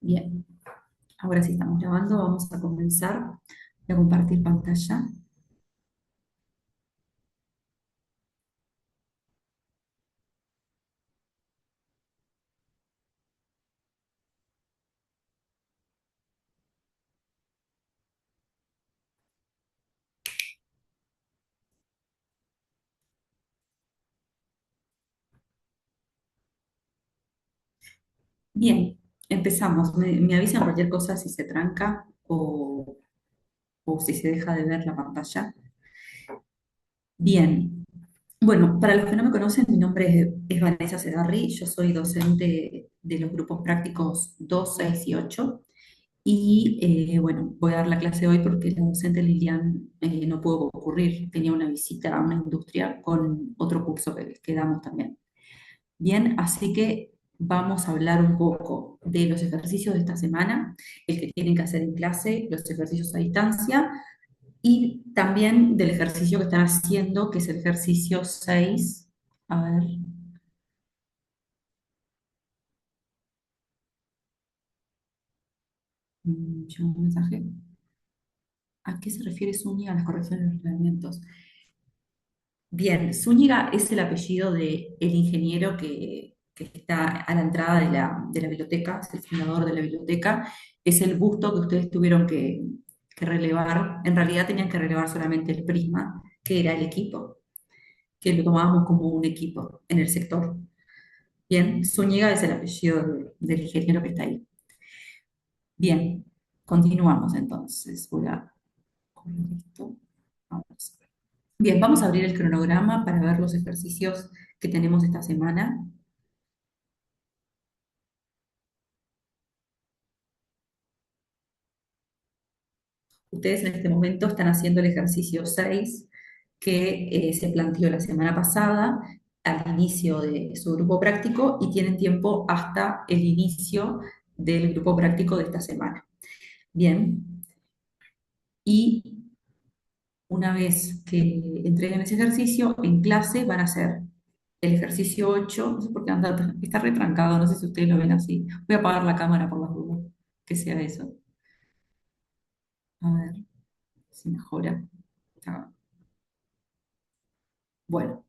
Bien, ahora sí estamos grabando, vamos a comenzar. Voy a compartir pantalla. Bien, empezamos. Me avisan cualquier cosa si se tranca o si se deja de ver la pantalla. Bien, bueno, para los que no me conocen, mi nombre es Vanessa Segarri, yo soy docente de los grupos prácticos 2, 6 y 8. Y bueno, voy a dar la clase hoy porque la docente Lilian no pudo ocurrir, tenía una visita a una industria con otro curso que damos también. Bien, así que vamos a hablar un poco de los ejercicios de esta semana, el que tienen que hacer en clase, los ejercicios a distancia y también del ejercicio que están haciendo, que es el ejercicio 6. A ver, llegó un mensaje. ¿A qué se refiere Zúñiga a las correcciones de los reglamentos? Bien, Zúñiga es el apellido del ingeniero que está a la entrada de la biblioteca, es el fundador de la biblioteca, es el busto que ustedes tuvieron que relevar. En realidad tenían que relevar solamente el prisma, que era el equipo, que lo tomábamos como un equipo en el sector. Bien, Zúñiga es el apellido del ingeniero que está ahí. Bien, continuamos entonces. Voy a correr esto. Vamos. Bien, vamos a abrir el cronograma para ver los ejercicios que tenemos esta semana. Ustedes en este momento están haciendo el ejercicio 6 que se planteó la semana pasada al inicio de su grupo práctico y tienen tiempo hasta el inicio del grupo práctico de esta semana. Bien, y una vez que entreguen ese ejercicio, en clase van a hacer el ejercicio 8. No sé por qué está retrancado, no sé si ustedes lo ven así. Voy a apagar la cámara por las dudas, que sea eso. A ver si mejora. Ah, bueno.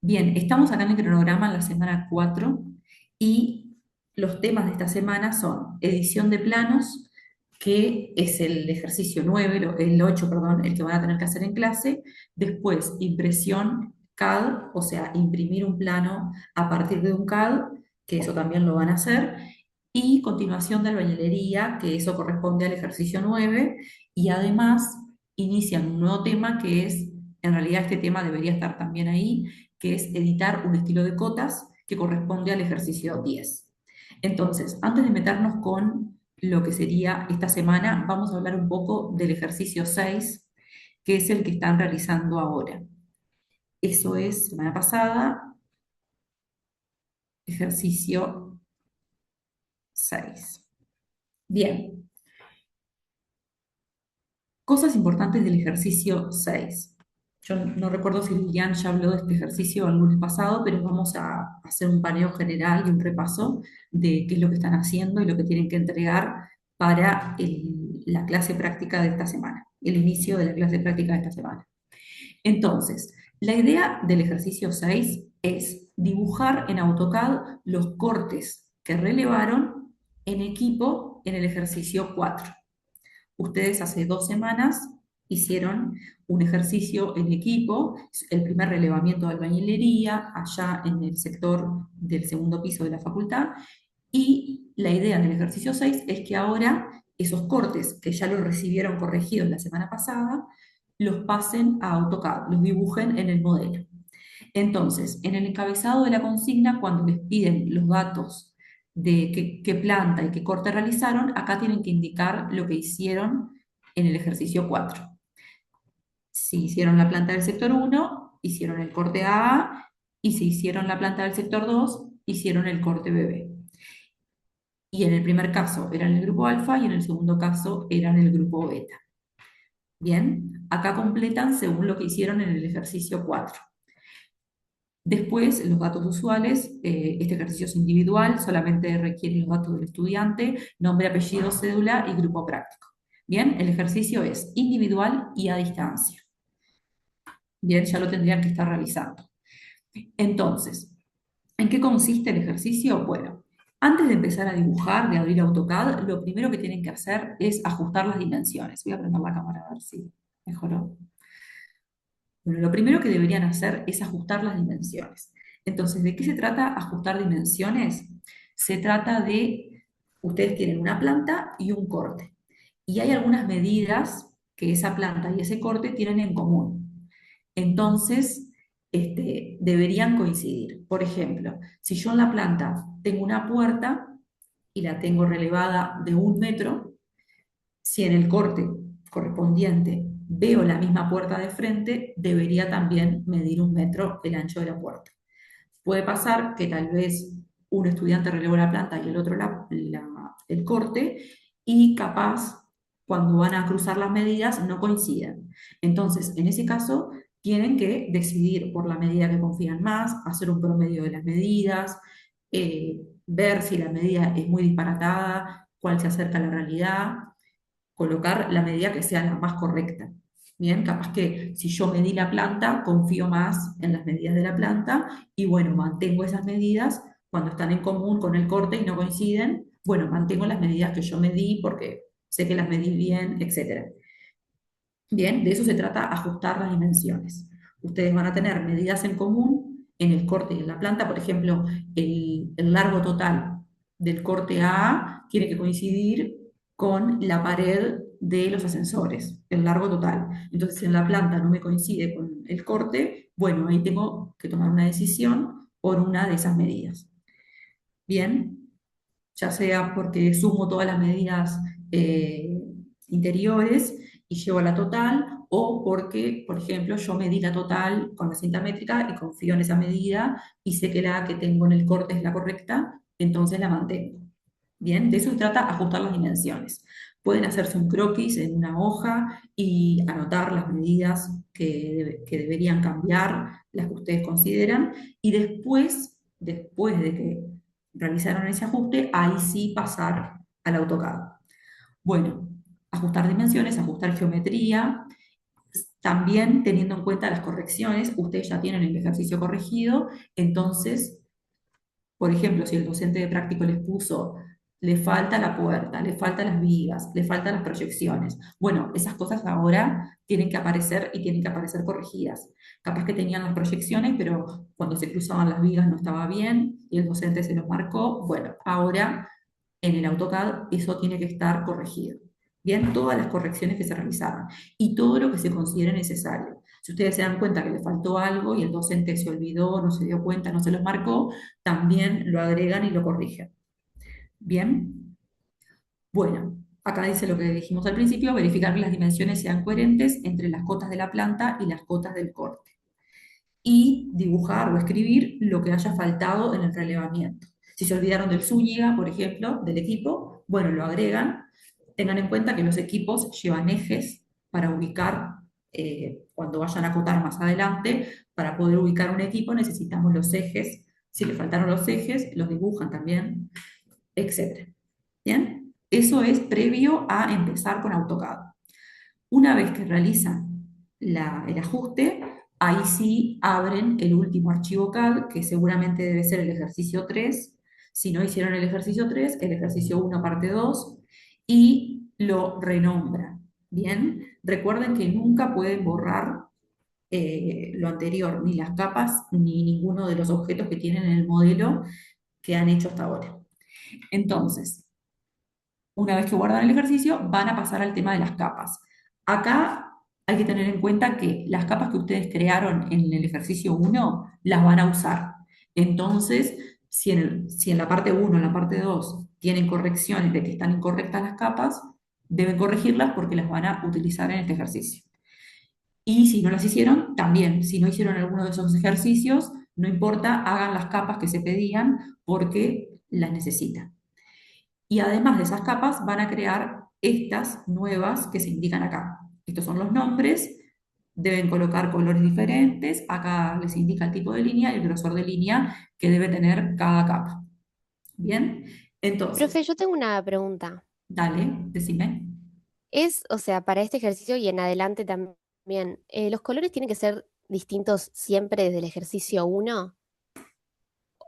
Bien, estamos acá en el cronograma en la semana 4 y los temas de esta semana son edición de planos, que es el ejercicio 9, el 8, perdón, el que van a tener que hacer en clase. Después, impresión CAD, o sea, imprimir un plano a partir de un CAD, que eso también lo van a hacer. Y continuación de albañilería, que eso corresponde al ejercicio 9. Y además inician un nuevo tema que es, en realidad este tema debería estar también ahí, que es editar un estilo de cotas que corresponde al ejercicio 10. Entonces, antes de meternos con lo que sería esta semana, vamos a hablar un poco del ejercicio 6, que es el que están realizando ahora. Eso es, semana pasada, ejercicio 6. Bien, cosas importantes del ejercicio 6. Yo no recuerdo si Lilian ya habló de este ejercicio el lunes pasado, pero vamos a hacer un paneo general y un repaso de qué es lo que están haciendo y lo que tienen que entregar para la clase práctica de esta semana, el inicio de la clase práctica de esta semana. Entonces, la idea del ejercicio 6 es dibujar en AutoCAD los cortes que relevaron en equipo en el ejercicio 4. Ustedes hace 2 semanas hicieron un ejercicio en equipo, el primer relevamiento de albañilería, allá en el sector del segundo piso de la facultad, y la idea del ejercicio 6 es que ahora esos cortes que ya los recibieron corregidos la semana pasada, los pasen a AutoCAD, los dibujen en el modelo. Entonces, en el encabezado de la consigna, cuando les piden los datos de qué planta y qué corte realizaron, acá tienen que indicar lo que hicieron en el ejercicio 4. Si hicieron la planta del sector 1, hicieron el corte AA, y si hicieron la planta del sector 2, hicieron el corte BB. Y en el primer caso eran el grupo alfa y en el segundo caso eran el grupo beta. Bien, acá completan según lo que hicieron en el ejercicio 4. Después, los datos usuales, este ejercicio es individual, solamente requiere los datos del estudiante, nombre, apellido, cédula y grupo práctico. Bien, el ejercicio es individual y a distancia. Bien, ya lo tendrían que estar realizando. Entonces, ¿en qué consiste el ejercicio? Bueno, antes de empezar a dibujar, de abrir AutoCAD, lo primero que tienen que hacer es ajustar las dimensiones. Voy a prender la cámara a ver si mejoró. Bueno, lo primero que deberían hacer es ajustar las dimensiones. Entonces, ¿de qué se trata ajustar dimensiones? Se trata de, ustedes tienen una planta y un corte. Y hay algunas medidas que esa planta y ese corte tienen en común. Entonces, deberían coincidir. Por ejemplo, si yo en la planta tengo una puerta y la tengo relevada de 1 metro, si en el corte correspondiente veo la misma puerta de frente, debería también medir 1 metro el ancho de la puerta. Puede pasar que tal vez un estudiante relevó la planta y el otro el corte, y capaz cuando van a cruzar las medidas no coinciden. Entonces, en ese caso, tienen que decidir por la medida que confían más, hacer un promedio de las medidas, ver si la medida es muy disparatada, cuál se acerca a la realidad, colocar la medida que sea la más correcta. Bien, capaz que si yo medí la planta, confío más en las medidas de la planta y bueno, mantengo esas medidas cuando están en común con el corte y no coinciden. Bueno, mantengo las medidas que yo medí porque sé que las medí bien, etcétera. Bien, de eso se trata, ajustar las dimensiones. Ustedes van a tener medidas en común en el corte y en la planta. Por ejemplo, el largo total del corte A tiene que coincidir con la pared de los ascensores, el largo total. Entonces, si en la planta no me coincide con el corte, bueno, ahí tengo que tomar una decisión por una de esas medidas. Bien, ya sea porque sumo todas las medidas eh, interiores y llevo a la total, o porque, por ejemplo, yo medí la total con la cinta métrica y confío en esa medida y sé que la que tengo en el corte es la correcta, entonces la mantengo. Bien, de eso se trata ajustar las dimensiones. Pueden hacerse un croquis en una hoja y anotar las medidas que deberían cambiar, las que ustedes consideran, y después de que realizaron ese ajuste, ahí sí pasar al AutoCAD. Bueno, ajustar dimensiones, ajustar geometría, también teniendo en cuenta las correcciones, ustedes ya tienen el ejercicio corregido, entonces, por ejemplo, si el docente de práctico les puso, le falta la puerta, le faltan las vigas, le faltan las proyecciones. Bueno, esas cosas ahora tienen que aparecer y tienen que aparecer corregidas. Capaz que tenían las proyecciones, pero cuando se cruzaban las vigas no estaba bien y el docente se los marcó. Bueno, ahora en el AutoCAD eso tiene que estar corregido. Bien, todas las correcciones que se realizaron y todo lo que se considere necesario. Si ustedes se dan cuenta que le faltó algo y el docente se olvidó, no se dio cuenta, no se los marcó, también lo agregan y lo corrigen. Bien, bueno, acá dice lo que dijimos al principio, verificar que las dimensiones sean coherentes entre las cotas de la planta y las cotas del corte. Y dibujar o escribir lo que haya faltado en el relevamiento. Si se olvidaron del Zúñiga, por ejemplo, del equipo, bueno, lo agregan. Tengan en cuenta que los equipos llevan ejes para ubicar, cuando vayan a acotar más adelante, para poder ubicar un equipo necesitamos los ejes. Si le faltaron los ejes, los dibujan también, etcétera. ¿Bien? Eso es previo a empezar con AutoCAD. Una vez que realizan el ajuste, ahí sí abren el último archivo CAD, que seguramente debe ser el ejercicio 3. Si no hicieron el ejercicio 3, el ejercicio 1 parte 2, y lo renombran. Bien, recuerden que nunca pueden borrar lo anterior, ni las capas, ni ninguno de los objetos que tienen en el modelo que han hecho hasta ahora. Entonces, una vez que guardan el ejercicio, van a pasar al tema de las capas. Acá hay que tener en cuenta que las capas que ustedes crearon en el ejercicio 1 las van a usar. Entonces, si en la parte 1 en la parte 2 tienen correcciones de que están incorrectas las capas, deben corregirlas porque las van a utilizar en este ejercicio. Y si no las hicieron, también, si no hicieron alguno de esos ejercicios, no importa, hagan las capas que se pedían porque las necesitan. Y además de esas capas van a crear estas nuevas que se indican acá. Estos son los nombres Deben colocar colores diferentes, acá les indica el tipo de línea y el grosor de línea que debe tener cada capa. Bien, entonces, Profe, yo tengo una pregunta. dale, decime. O sea, para este ejercicio y en adelante también, ¿los colores tienen que ser distintos siempre desde el ejercicio uno?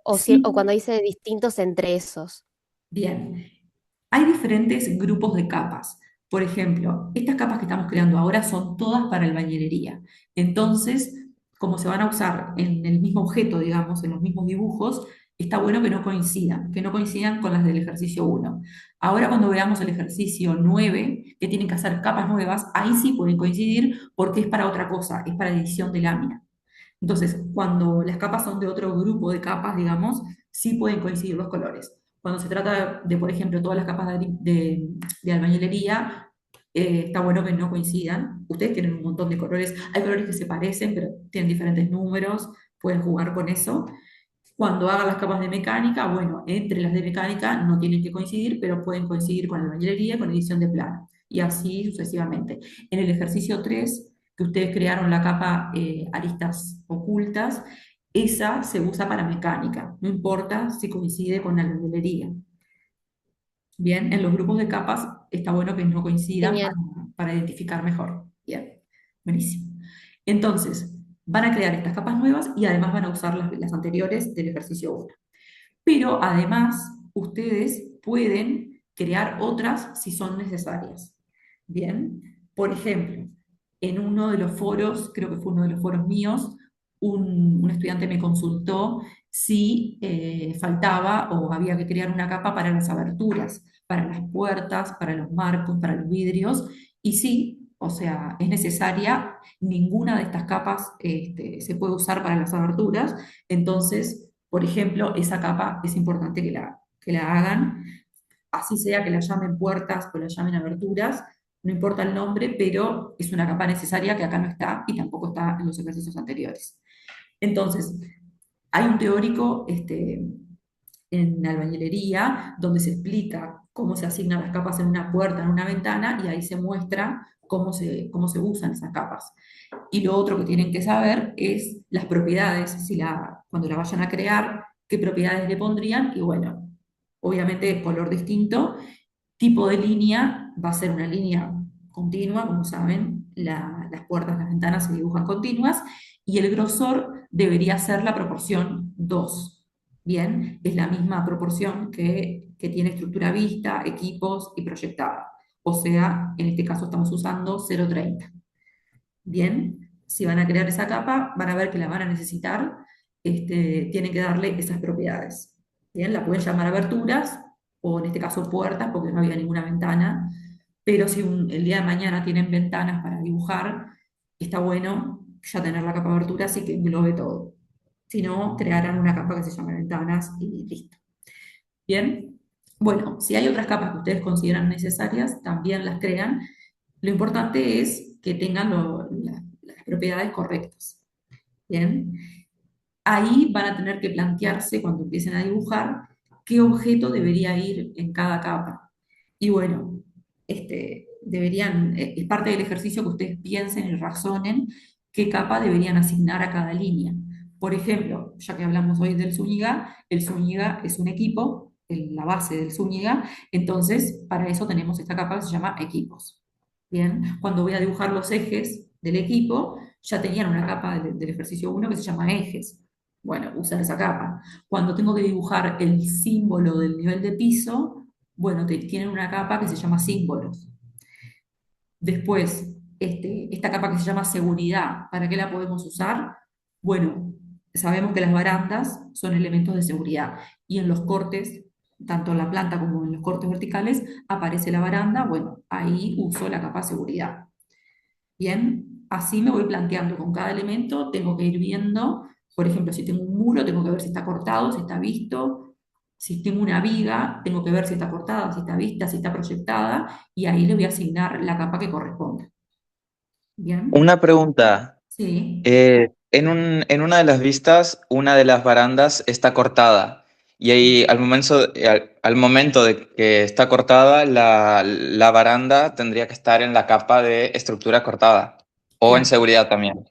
O cuando Sí, dice distintos entre esos. bien. Hay diferentes grupos de capas. Por ejemplo, estas capas que estamos creando ahora son todas para albañilería. Entonces, como se van a usar en el mismo objeto, digamos, en los mismos dibujos, está bueno que no coincidan con las del ejercicio uno. Ahora cuando veamos el ejercicio 9, que tienen que hacer capas nuevas, ahí sí pueden coincidir porque es para otra cosa, es para edición de lámina. Entonces, cuando las capas son de otro grupo de capas, digamos, sí pueden coincidir los colores. Cuando se trata de, por ejemplo, todas las capas de albañilería, está bueno que no coincidan. Ustedes tienen un montón de colores. Hay colores que se parecen, pero tienen diferentes números. Pueden jugar con eso. Cuando hagan las capas de mecánica, bueno, entre las de mecánica no tienen que coincidir, pero pueden coincidir con albañilería, con edición de plano, y así sucesivamente. En el ejercicio 3 que ustedes crearon la capa aristas ocultas, esa se usa para mecánica, no importa si coincide con albañilería. Bien, en los grupos de capas está bueno que no coincidan Genial. para identificar mejor. Bien, buenísimo. Entonces, van a crear estas capas nuevas y además van a usar las anteriores del ejercicio 1. Pero además, ustedes pueden crear otras si son necesarias. Bien, por ejemplo, en uno de los foros, creo que fue uno de los foros míos, un estudiante me consultó si faltaba o había que crear una capa para las aberturas, para las puertas, para los marcos, para los vidrios, y sí, o sea, es necesaria, ninguna de estas capas se puede usar para las aberturas, entonces, por ejemplo, esa capa es importante que la hagan, así sea que la llamen puertas o la llamen aberturas, no importa el nombre, pero es una capa necesaria que acá no está y tampoco está en los ejercicios anteriores. Entonces, hay un teórico en albañilería donde se explica cómo se asignan las capas en una puerta, en una ventana, y ahí se muestra cómo se usan esas capas. Y lo otro que tienen que saber es las propiedades, cuando la vayan a crear, qué propiedades le pondrían, y bueno, obviamente color distinto, tipo de línea, va a ser una línea continua, como saben, las puertas, las ventanas se dibujan continuas, y el grosor debería ser la proporción 2. Bien, es la misma proporción que tiene estructura vista, equipos y proyectada. O sea, en este caso estamos usando 0,30. Bien, si van a crear esa capa, van a ver que la van a necesitar, tienen que darle esas propiedades. Bien, la pueden llamar aberturas o en este caso puertas porque no había ninguna ventana, pero si el día de mañana tienen ventanas para dibujar, está bueno ya tener la capa de aberturas y que englobe todo. Si no, crearán una capa que se llame ventanas y listo. Bien, bueno, si hay otras capas que ustedes consideran necesarias, también las crean. Lo importante es que tengan las propiedades correctas. Bien, ahí van a tener que plantearse cuando empiecen a dibujar qué objeto debería ir en cada capa. Y bueno, es parte del ejercicio que ustedes piensen y razonen qué capa deberían asignar a cada línea. Por ejemplo, ya que hablamos hoy del Zúñiga, el Zúñiga es un equipo, la base del Zúñiga, entonces para eso tenemos esta capa que se llama equipos. Bien, cuando voy a dibujar los ejes del equipo, ya tenían una capa del ejercicio uno que se llama ejes. Bueno, usar esa capa. Cuando tengo que dibujar el símbolo del nivel de piso, bueno, tienen una capa que se llama símbolos. Después, esta capa que se llama seguridad, ¿para qué la podemos usar? Bueno, sabemos que las barandas son elementos de seguridad y en los cortes, tanto en la planta como en los cortes verticales, aparece la baranda, bueno, ahí uso la capa de seguridad. Bien, así me voy planteando con cada elemento, tengo que ir viendo, por ejemplo, si tengo un muro, tengo que ver si está cortado, si está visto, si tengo una viga, tengo que ver si está cortada, si está vista, si está proyectada, y ahí le voy a asignar la capa que corresponda. Bien, Una pregunta. sí, En una de las vistas, una de las barandas está cortada y ahí al momento de que está cortada, la baranda tendría que estar en la capa de estructura cortada. O en Bien. seguridad también.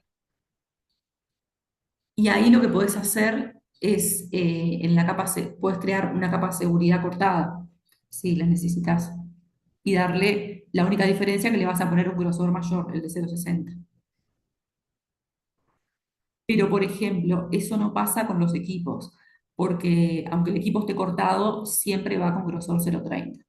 Y ahí lo que podés hacer es, en la capa, puedes crear una capa de seguridad cortada, si la necesitas, y darle la única diferencia que le vas a poner un grosor mayor, el de 0,60. Pero, por ejemplo, eso no pasa con los equipos, porque aunque el equipo esté cortado, siempre va con grosor 0,30.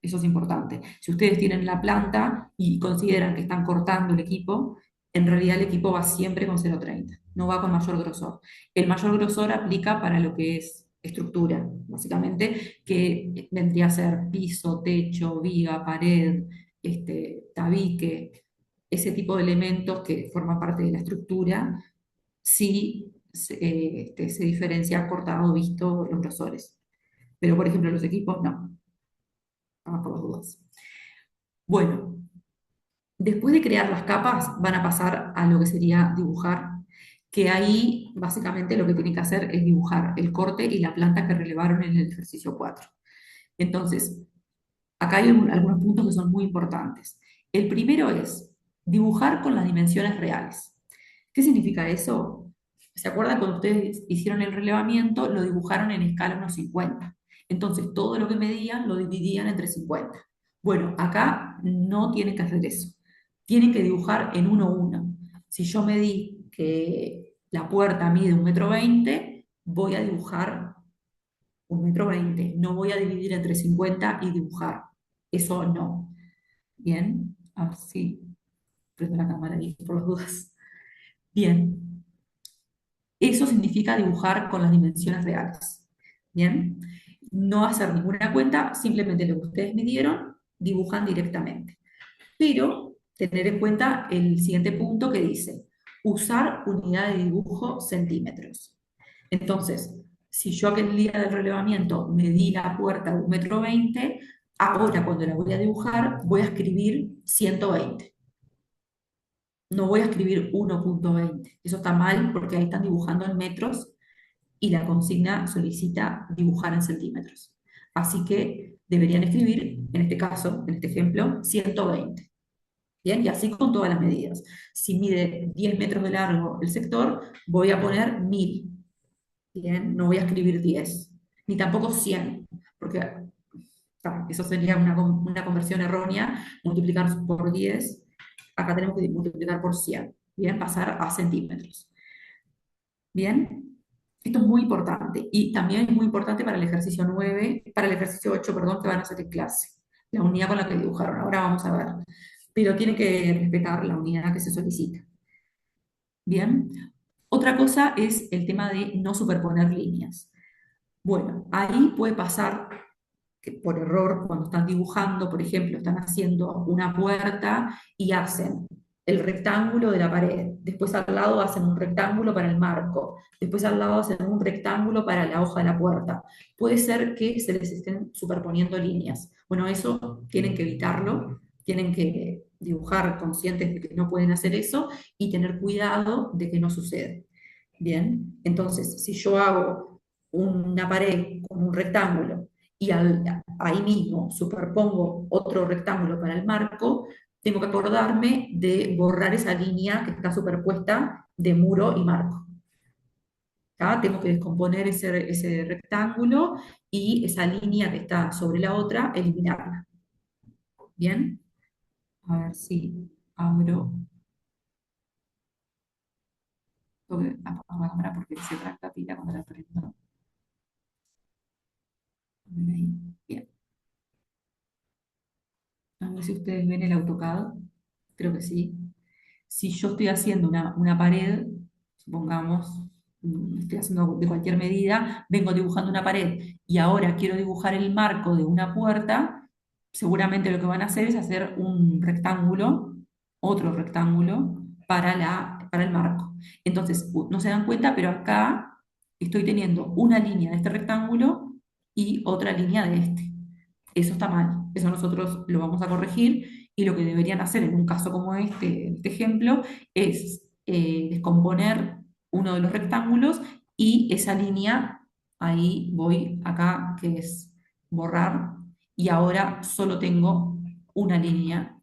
Eso es importante. Si ustedes tienen la planta y consideran que están cortando el equipo, en realidad el equipo va siempre con 0,30, no va con mayor grosor. El mayor grosor aplica para lo que es estructura, básicamente, que vendría a ser piso, techo, viga, pared, tabique, ese tipo de elementos que forman parte de la estructura, sí se diferencia cortado visto los grosores. Pero, por ejemplo, los equipos no, vamos por las dudas. Bueno, después de crear las capas, van a pasar a lo que sería dibujar, que ahí básicamente lo que tienen que hacer es dibujar el corte y la planta que relevaron en el ejercicio 4. Entonces, acá hay algunos puntos que son muy importantes. El primero es dibujar con las dimensiones reales. ¿Qué significa eso? ¿Se acuerdan cuando ustedes hicieron el relevamiento? Lo dibujaron en escala 1,50. Entonces, todo lo que medían lo dividían entre 50. Bueno, acá no tienen que hacer eso. Tienen que dibujar en 1,1. Si yo medí que la puerta mide 1,20 m, voy a dibujar 1,20 m. No voy a dividir entre 50 y dibujar. Eso no. Bien, así prendo la cámara ahí por las dudas. Bien, eso significa dibujar con las dimensiones reales. Bien, no hacer ninguna cuenta, simplemente lo que ustedes midieron, dibujan directamente. Pero tener en cuenta el siguiente punto que dice, usar unidad de dibujo centímetros. Entonces, si yo aquel día del relevamiento medí la puerta de 1,20 m, ahora cuando la voy a dibujar voy a escribir 120. No voy a escribir 1,20. Eso está mal porque ahí están dibujando en metros y la consigna solicita dibujar en centímetros. Así que deberían escribir, en este caso, en este ejemplo, 120. Bien, y así con todas las medidas. Si mide 10 metros de largo el sector, voy a poner 1000. Bien, no voy a escribir 10, ni tampoco 100, porque eso sería una conversión errónea, multiplicar por 10. Acá tenemos que multiplicar por 100. Bien, pasar a centímetros. Bien, esto es muy importante. Y también es muy importante para el ejercicio 9, para el ejercicio 8, perdón, que van a hacer en clase. La unidad con la que dibujaron. Ahora vamos a ver. Pero tiene que respetar la unidad que se solicita. Bien. Otra cosa es el tema de no superponer líneas. Bueno, ahí puede pasar que por error, cuando están dibujando, por ejemplo, están haciendo una puerta y hacen el rectángulo de la pared, después al lado hacen un rectángulo para el marco, después al lado hacen un rectángulo para la hoja de la puerta. Puede ser que se les estén superponiendo líneas. Bueno, eso tienen que evitarlo, tienen que dibujar conscientes de que no pueden hacer eso y tener cuidado de que no suceda. Bien, entonces, si yo hago una pared con un rectángulo y ahí mismo superpongo otro rectángulo para el marco, tengo que acordarme de borrar esa línea que está superpuesta de muro y marco. ¿Tá? Tengo que descomponer ese rectángulo y esa línea que está sobre la otra, eliminarla. ¿Bien? A ver si abro. Tengo que apagar la cámara porque se trata pila cuando la prendo. A ver ahí. Bien. A ver si ustedes ven el AutoCAD. Creo que sí. Si yo estoy haciendo una pared, supongamos, estoy haciendo de cualquier medida, vengo dibujando una pared y ahora quiero dibujar el marco de una puerta, seguramente lo que van a hacer es hacer un rectángulo, otro rectángulo para el marco. Entonces, no se dan cuenta, pero acá estoy teniendo una línea de este rectángulo y otra línea de este. Eso está mal, eso nosotros lo vamos a corregir y lo que deberían hacer en un caso como este ejemplo, es descomponer uno de los rectángulos y esa línea, ahí voy acá, que es borrar, y ahora solo tengo una línea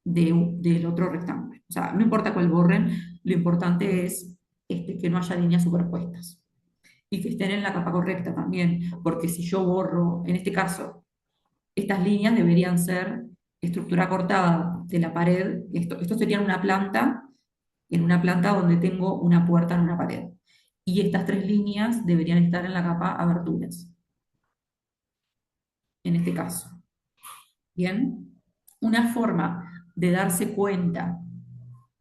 del otro rectángulo. O sea, no importa cuál borren, lo importante es que no haya líneas superpuestas y que estén en la capa correcta también, porque si yo borro, en este caso, estas líneas deberían ser estructura cortada de la pared, esto sería en una planta donde tengo una puerta en una pared. Y estas tres líneas deberían estar en la capa aberturas, en este caso. Bien, una forma de darse cuenta,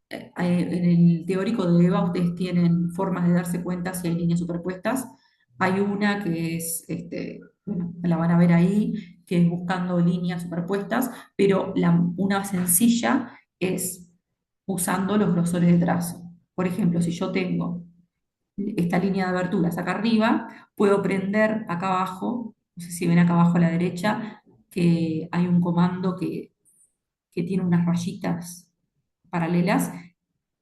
en el teórico de EVA ustedes tienen formas de darse cuenta si hay líneas superpuestas. Hay una que es, bueno, la van a ver ahí, que es buscando líneas superpuestas, pero una sencilla es usando los grosores de trazo. Por ejemplo, si yo tengo esta línea de aberturas acá arriba, puedo prender acá abajo, no sé si ven acá abajo a la derecha, que hay un comando que tiene unas rayitas paralelas,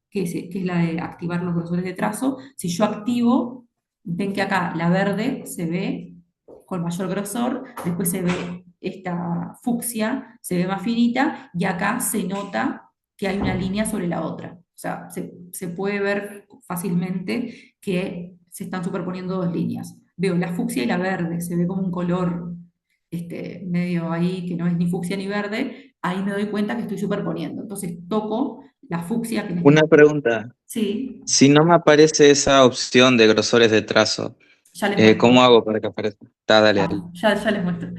que es la de activar los grosores de trazo. Si yo activo, ven que acá la verde se ve con mayor grosor, después se ve esta fucsia, se ve más finita, y acá se nota que hay una línea sobre la otra. O sea, se puede ver fácilmente que se están superponiendo dos líneas. Veo la fucsia y la verde, se ve como un color medio ahí que no es ni fucsia ni verde, ahí me doy cuenta que estoy superponiendo. Entonces toco la fucsia, que en este Una caso, pregunta. sí, Si no me aparece esa opción de grosores de trazo, ya les muestro. ¿cómo hago para que aparezca? Dale, dale. Ya les muestro.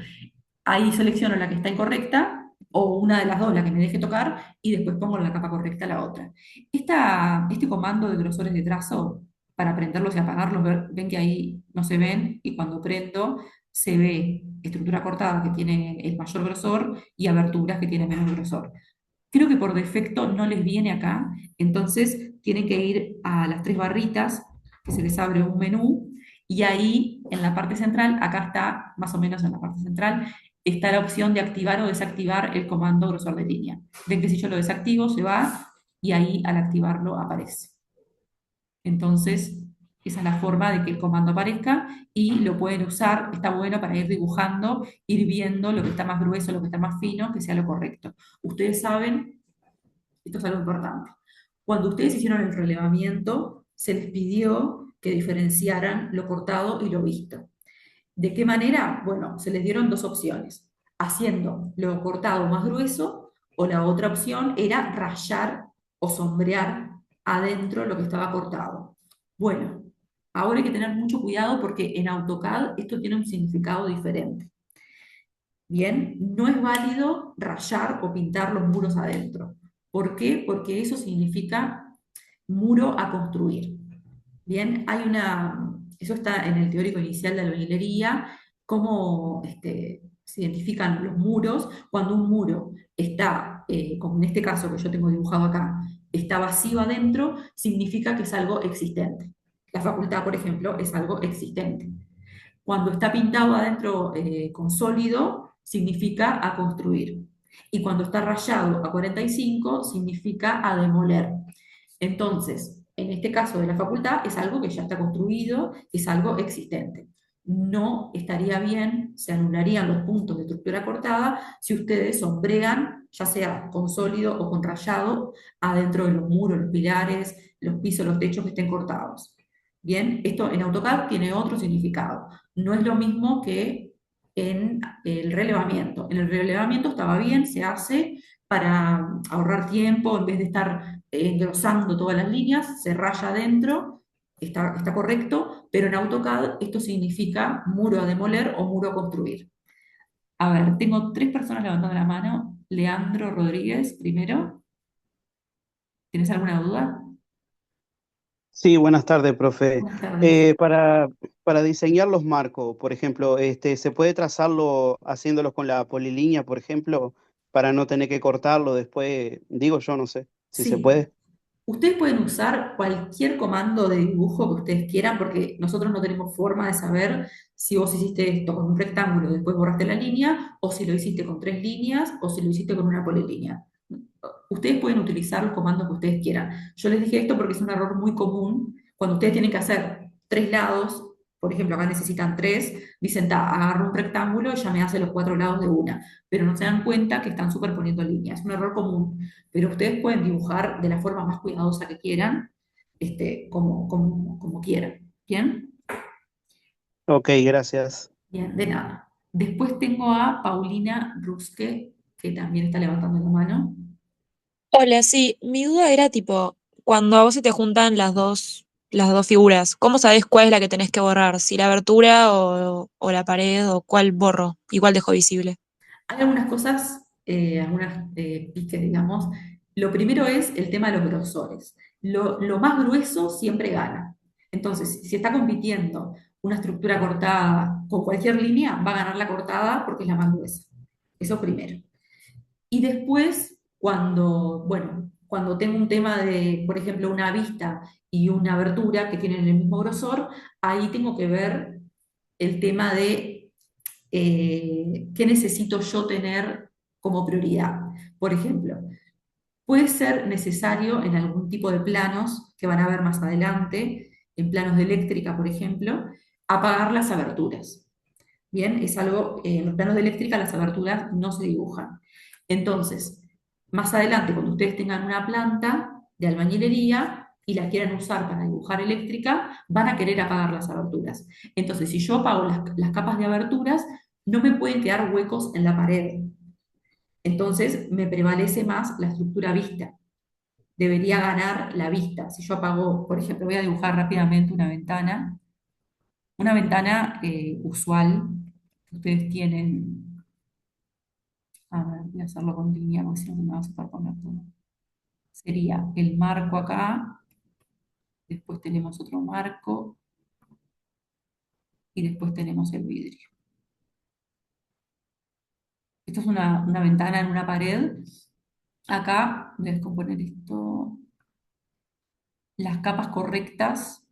Ahí selecciono la que está incorrecta o una de las dos, la que me deje tocar, y después pongo en la capa correcta la otra. Este comando de grosores de trazo, para prenderlos y apagarlos, ven que ahí no se ven, y cuando prendo se ve estructura cortada que tiene el mayor grosor y aberturas que tienen menos grosor. Creo que por defecto no les viene acá, entonces tienen que ir a las tres barritas, que se les abre un menú, y ahí en la parte central, acá está, más o menos en la parte central, está la opción de activar o desactivar el comando grosor de línea. Ven que si yo lo desactivo, se va, y ahí al activarlo aparece. Entonces, esa es la forma de que el comando aparezca y lo pueden usar, está bueno para ir dibujando, ir viendo lo que está más grueso, lo que está más fino, que sea lo correcto. Ustedes saben, esto es algo importante, cuando ustedes hicieron el relevamiento, se les pidió que diferenciaran lo cortado y lo visto. ¿De qué manera? Bueno, se les dieron dos opciones, haciendo lo cortado más grueso, o la otra opción era rayar o sombrear adentro lo que estaba cortado. Bueno, ahora hay que tener mucho cuidado porque en AutoCAD esto tiene un significado diferente. Bien, no es válido rayar o pintar los muros adentro. ¿Por qué? Porque eso significa muro a construir. Bien, eso está en el teórico inicial de albañilería, cómo se identifican los muros. Cuando un muro está, como en este caso que yo tengo dibujado acá, está vacío adentro, significa que es algo existente. La facultad, por ejemplo, es algo existente. Cuando está pintado adentro con sólido, significa a construir. Y cuando está rayado a 45, significa a demoler. Entonces, en este caso de la facultad, es algo que ya está construido, es algo existente. No estaría bien, se anularían los puntos de estructura cortada si ustedes sombrean, ya sea con sólido o con rayado, adentro de los muros, los pilares, los pisos, los techos que estén cortados. Bien, esto en AutoCAD tiene otro significado. No es lo mismo que en el relevamiento. En el relevamiento estaba bien, se hace para ahorrar tiempo, en vez de estar engrosando todas las líneas, se raya adentro, está correcto, pero en AutoCAD esto significa muro a demoler o muro a construir. A ver, tengo tres personas levantando la mano. Leandro Rodríguez, primero. ¿Tienes alguna duda? Sí, buenas tardes, profe. Buenas tardes. Para diseñar los marcos, por ejemplo, ¿se puede trazarlo haciéndolo con la polilínea, por ejemplo, para no tener que cortarlo después? Digo yo, no sé si se Sí, puede. ustedes pueden usar cualquier comando de dibujo que ustedes quieran, porque nosotros no tenemos forma de saber si vos hiciste esto con un rectángulo y después borraste la línea, o si lo hiciste con tres líneas, o si lo hiciste con una polilínea. Ustedes pueden utilizar los comandos que ustedes quieran. Yo les dije esto porque es un error muy común cuando ustedes tienen que hacer tres lados por ejemplo, acá necesitan tres, dicen, ta, agarro un rectángulo y ya me hace los cuatro lados de una, pero no se dan cuenta que están superponiendo líneas. Es un error común, pero ustedes pueden dibujar de la forma más cuidadosa que quieran, como quieran. ¿Bien? Ok, gracias. Bien, de nada. Después tengo a Paulina Rusque, que también está levantando la mano. Hola, sí, mi duda era tipo, cuando a vos se te juntan las dos figuras, ¿cómo sabés cuál es la que tenés que borrar? ¿Si la abertura o la pared o cuál borro y cuál dejo visible? Hay algunas cosas, algunas piques, digamos. Lo primero es el tema de los grosores. Lo más grueso siempre gana. Entonces, si está compitiendo una estructura cortada con cualquier línea, va a ganar la cortada porque es la más gruesa. Eso primero. Y después, cuando tengo un tema de, por ejemplo, una vista y una abertura que tienen el mismo grosor, ahí tengo que ver el tema de qué necesito yo tener como prioridad. Por ejemplo, puede ser necesario en algún tipo de planos que van a ver más adelante, en planos de eléctrica, por ejemplo, apagar las aberturas. Bien, es algo, en los planos de eléctrica las aberturas no se dibujan. Entonces, más adelante, cuando ustedes tengan una planta de albañilería y la quieran usar para dibujar eléctrica, van a querer apagar las aberturas. Entonces, si yo apago las capas de aberturas, no me pueden quedar huecos en la pared. Entonces, me prevalece más la estructura vista. Debería ganar la vista. Si yo apago, por ejemplo, voy a dibujar rápidamente una ventana usual que ustedes tienen. A ver, voy a hacerlo con línea, porque si no me va a superponer todo. Sería el marco acá, después tenemos otro marco y después tenemos el vidrio. Esto es una ventana en una pared. Acá voy a descomponer esto. Las capas correctas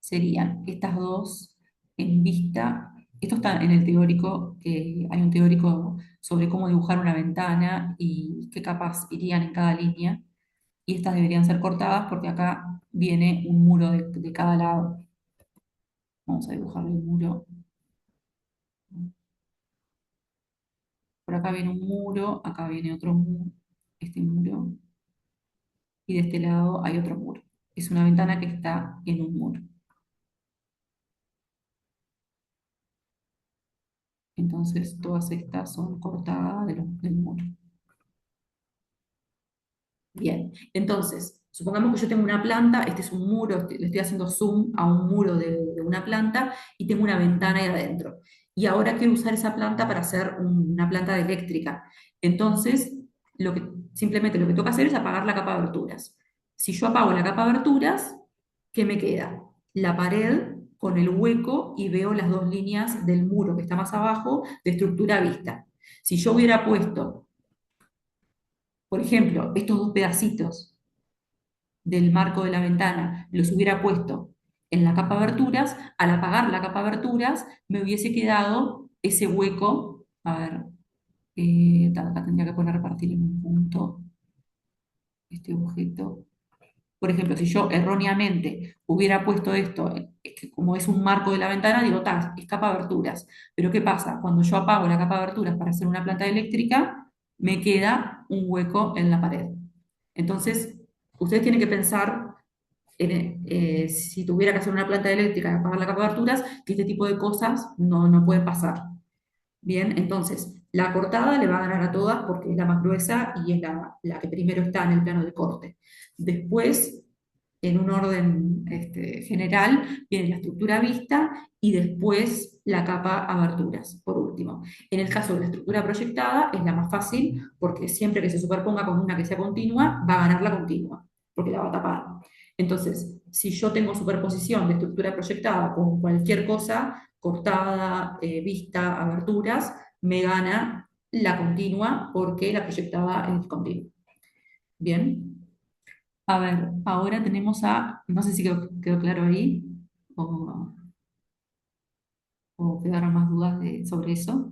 serían estas dos en vista. Esto está en el teórico, que hay un teórico sobre cómo dibujar una ventana y qué capas irían en cada línea. Y estas deberían ser cortadas porque acá viene un muro de cada lado. Vamos a dibujarle un muro. Por acá viene un muro, acá viene otro muro, este muro, y de este lado hay otro muro. Es una ventana que está en un muro. Entonces todas estas son cortadas del muro. Bien, entonces, supongamos que yo tengo una planta, este es un muro, le estoy haciendo zoom a un muro de una planta y tengo una ventana ahí adentro. Y ahora quiero usar esa planta para hacer una planta de eléctrica. Entonces, simplemente lo que tengo que hacer es apagar la capa de aberturas. Si yo apago la capa de aberturas, ¿qué me queda? La pared con el hueco y veo las dos líneas del muro que está más abajo de estructura vista. Si yo hubiera puesto, por ejemplo, estos dos pedacitos del marco de la ventana los hubiera puesto en la capa aberturas, al apagar la capa aberturas me hubiese quedado ese hueco. A ver, acá tendría que poner repartir en un punto este objeto. Por ejemplo, si yo erróneamente hubiera puesto esto, que como es un marco de la ventana, digo, es capa aberturas. Pero ¿qué pasa? Cuando yo apago la capa aberturas para hacer una planta eléctrica, me queda un hueco en la pared. Entonces, ustedes tienen que pensar si tuviera que hacer una planta eléctrica y apagar la capa de aberturas, que este tipo de cosas no pueden pasar. Bien, entonces, la cortada le va a ganar a todas porque es la más gruesa y es la que primero está en el plano de corte. Después, en un orden general, viene la estructura vista y después la capa aberturas, por último. En el caso de la estructura proyectada, es la más fácil porque siempre que se superponga con una que sea continua, va a ganar la continua, porque la va a tapar. Entonces, si yo tengo superposición de estructura proyectada con cualquier cosa, cortada, vista, aberturas, me gana la continua porque la proyectada es continua. Bien. A ver, ahora tenemos no sé si quedó claro ahí o, o quedaron más dudas sobre eso.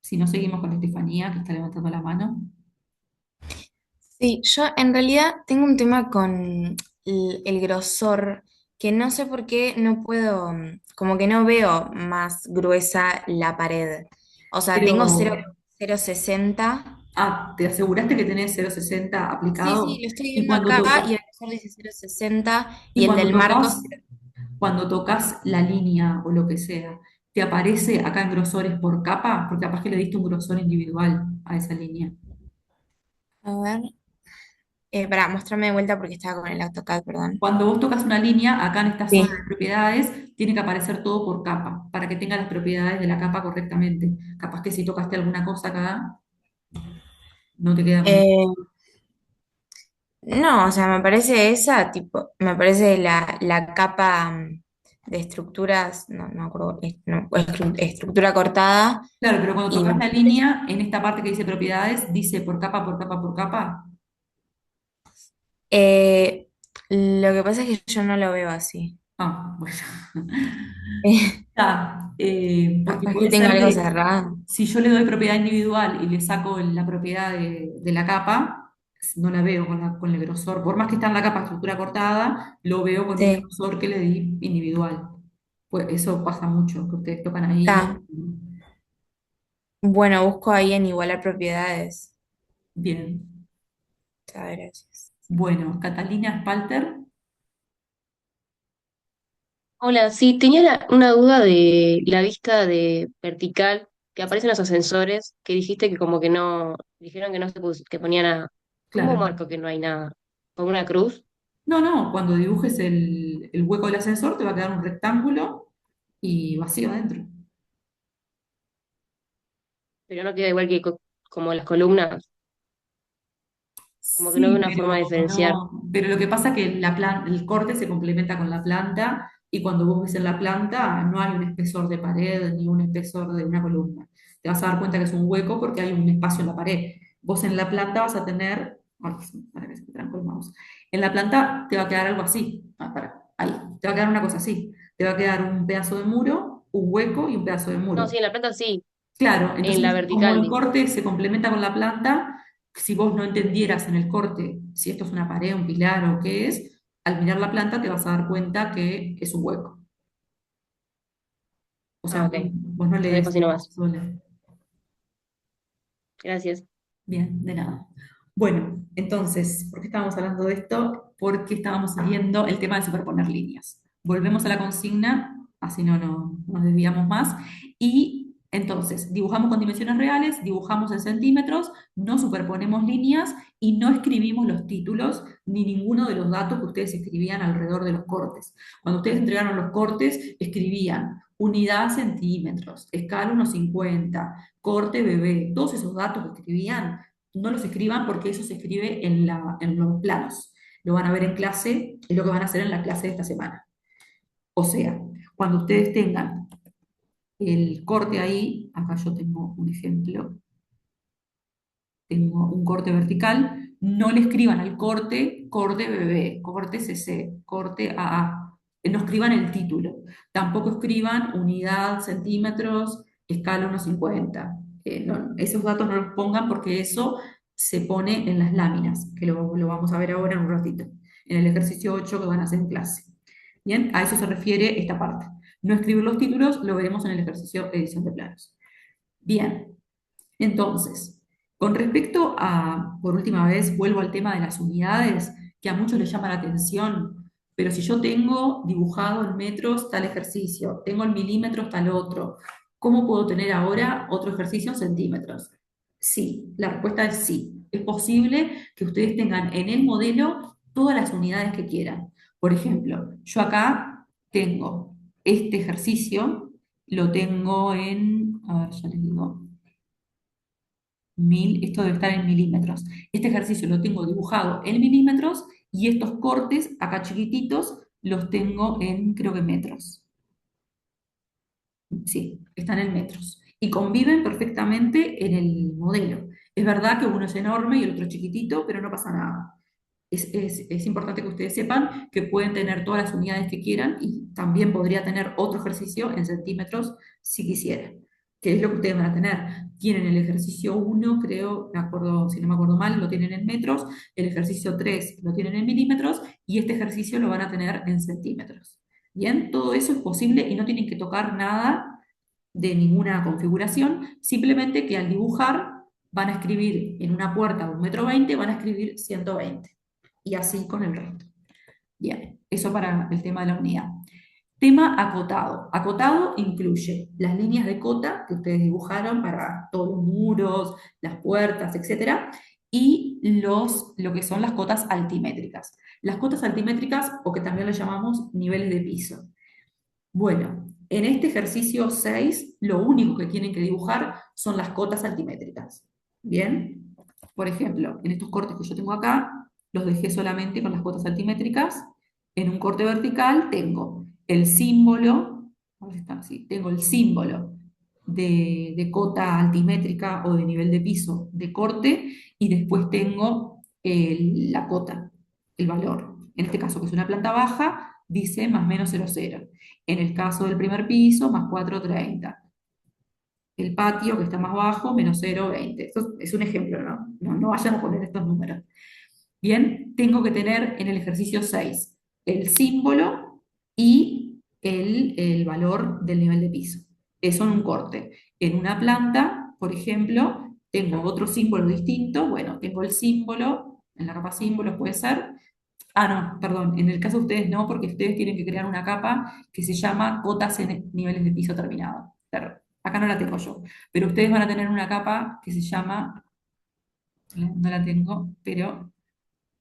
Si no, seguimos con Estefanía, que está levantando la mano. Sí, yo en realidad tengo un tema con el grosor que no sé por qué no puedo, como que no veo más gruesa la pared. O sea, Pero, tengo 0,60. ¿te aseguraste que tenés 0,60 Sí, sí, aplicado? lo estoy Y viendo cuando acá tocas, y el grosor dice 0,60 y y el cuando del marco tocas, cuando tocas la línea o lo que sea, ¿te aparece acá en grosores por capa? Porque capaz que le diste un grosor individual a esa línea. A ver, pará, mostrame de vuelta porque estaba con el AutoCAD, perdón. Cuando vos tocas una línea, acá en esta zona Sí. de propiedades, tiene que aparecer todo por capa, para que tenga las propiedades de la capa correctamente. Capaz que si tocaste alguna cosa acá, no te queda muy bien. Eh, no, o sea, me parece esa, tipo, me parece la capa de estructuras, no, no, me acuerdo, no, estructura cortada Claro, pero cuando y tocas me la parece. línea, en esta parte que dice propiedades, dice por capa, por capa, por capa. Eh, lo que pasa es que yo no lo veo así. Ah, bueno. Porque Capaz que puede tengo ser algo que cerrado. si yo le doy propiedad individual y le saco la propiedad de la capa, no la veo con el grosor. Por más que está en la capa estructura cortada, lo veo con un Sí, grosor que le di individual. Pues eso pasa mucho, que ustedes tocan ahí. está. Bueno, busco ahí en igualar propiedades. Bien. Está, gracias. Bueno, Catalina Spalter. Hola, sí, tenía una duda de la vista de vertical que aparece en los ascensores, que dijiste que como que no, dijeron que no que ponían a, ¿cómo Claro. marco que no hay nada? ¿Con una cruz? No, no, cuando dibujes el hueco del ascensor te va a quedar un rectángulo y vacío adentro. Pero no queda igual que como las columnas, como que no veo Sí, una forma de diferenciar. pero lo que pasa es que el corte se complementa con la planta y cuando vos ves en la planta no hay un espesor de pared ni un espesor de una columna. Te vas a dar cuenta que es un hueco porque hay un espacio en la pared. Vos en la planta vas a tener, ay, para que se me trancó el mouse. En la planta te va a quedar algo así. Ahí, te va a quedar una cosa así. Te va a quedar un pedazo de muro, un hueco y un pedazo de No, muro. sí, en la planta sí, Claro, en la entonces como vertical el digo. corte se complementa con la planta, si vos no entendieras en el corte si esto es una pared, un pilar o qué es, al mirar la planta te vas a dar cuenta que es un hueco. O sea, Ah, ok, vos no lo dejo lees así nomás. sola. Gracias. Bien, de nada. Bueno, entonces, ¿por qué estábamos hablando de esto? Porque estábamos viendo el tema de superponer líneas. Volvemos a la consigna, así no nos desviamos más. Y entonces, dibujamos con dimensiones reales, dibujamos en centímetros, no superponemos líneas y no escribimos los títulos ni ninguno de los datos que ustedes escribían alrededor de los cortes. Cuando ustedes entregaron los cortes, escribían unidad centímetros, escala 1,50, corte bebé, todos esos datos que escribían, no los escriban porque eso se escribe en los planos. Lo van a ver en clase, es lo que van a hacer en la clase de esta semana. O sea, cuando ustedes tengan el corte ahí, acá yo tengo un ejemplo, tengo un corte vertical, no le escriban al corte, corte bebé, corte CC, corte AA. No escriban el título. Tampoco escriban unidad, centímetros, escala 1,50. Esos datos no los pongan porque eso se pone en las láminas, que lo vamos a ver ahora en un ratito, en el ejercicio 8 que van a hacer en clase. Bien, a eso se refiere esta parte. No escribir los títulos, lo veremos en el ejercicio edición de planos. Bien, entonces, con respecto a, por última vez, vuelvo al tema de las unidades, que a muchos les llama la atención, pero si yo tengo dibujado en metros tal ejercicio, tengo en milímetros tal otro, ¿cómo puedo tener ahora otro ejercicio en centímetros? Sí, la respuesta es sí. Es posible que ustedes tengan en el modelo todas las unidades que quieran. Por ejemplo, yo acá tengo este ejercicio, lo tengo en, a ver, ya les digo, esto debe estar en milímetros. Este ejercicio lo tengo dibujado en milímetros y estos cortes, acá chiquititos, los tengo en, creo que metros. Sí, están en metros. Y conviven perfectamente en el modelo. Es verdad que uno es enorme y el otro es chiquitito, pero no pasa nada. Es importante que ustedes sepan que pueden tener todas las unidades que quieran y también podría tener otro ejercicio en centímetros si quisieran, que es lo que ustedes van a tener. Tienen el ejercicio 1, creo, me acuerdo, si no me acuerdo mal, lo tienen en metros, el ejercicio 3 lo tienen en milímetros y este ejercicio lo van a tener en centímetros. Bien, todo eso es posible y no tienen que tocar nada de ninguna configuración, simplemente que al dibujar van a escribir en una puerta de 1,20 m, van a escribir 120, y así con el resto. Bien, eso para el tema de la unidad. Tema acotado. Acotado incluye las líneas de cota que ustedes dibujaron para todos los muros, las puertas, etcétera, y lo que son las cotas altimétricas. Las cotas altimétricas, o que también le llamamos niveles de piso. Bueno, en este ejercicio 6, lo único que tienen que dibujar son las cotas altimétricas. ¿Bien? Por ejemplo, en estos cortes que yo tengo acá, los dejé solamente con las cotas altimétricas. En un corte vertical tengo el símbolo, a ver si está así, tengo el símbolo de cota altimétrica o de nivel de piso de corte, y después tengo la cota, el valor. En este caso, que es una planta baja, dice más menos 0,0. En el caso del primer piso, más 4,30. El patio, que está más bajo, menos 0,20. Esto es un ejemplo, ¿no? No vayan a poner estos números. Bien, tengo que tener en el ejercicio 6 el símbolo y el valor del nivel de piso. Eso en un corte. En una planta, por ejemplo, tengo otro símbolo distinto. Bueno, tengo el símbolo, en la capa símbolos puede ser. Ah, no, perdón, en el caso de ustedes no, porque ustedes tienen que crear una capa que se llama cotas en niveles de piso terminado. Claro, acá no la tengo yo, pero ustedes van a tener una capa que se llama, no la tengo, pero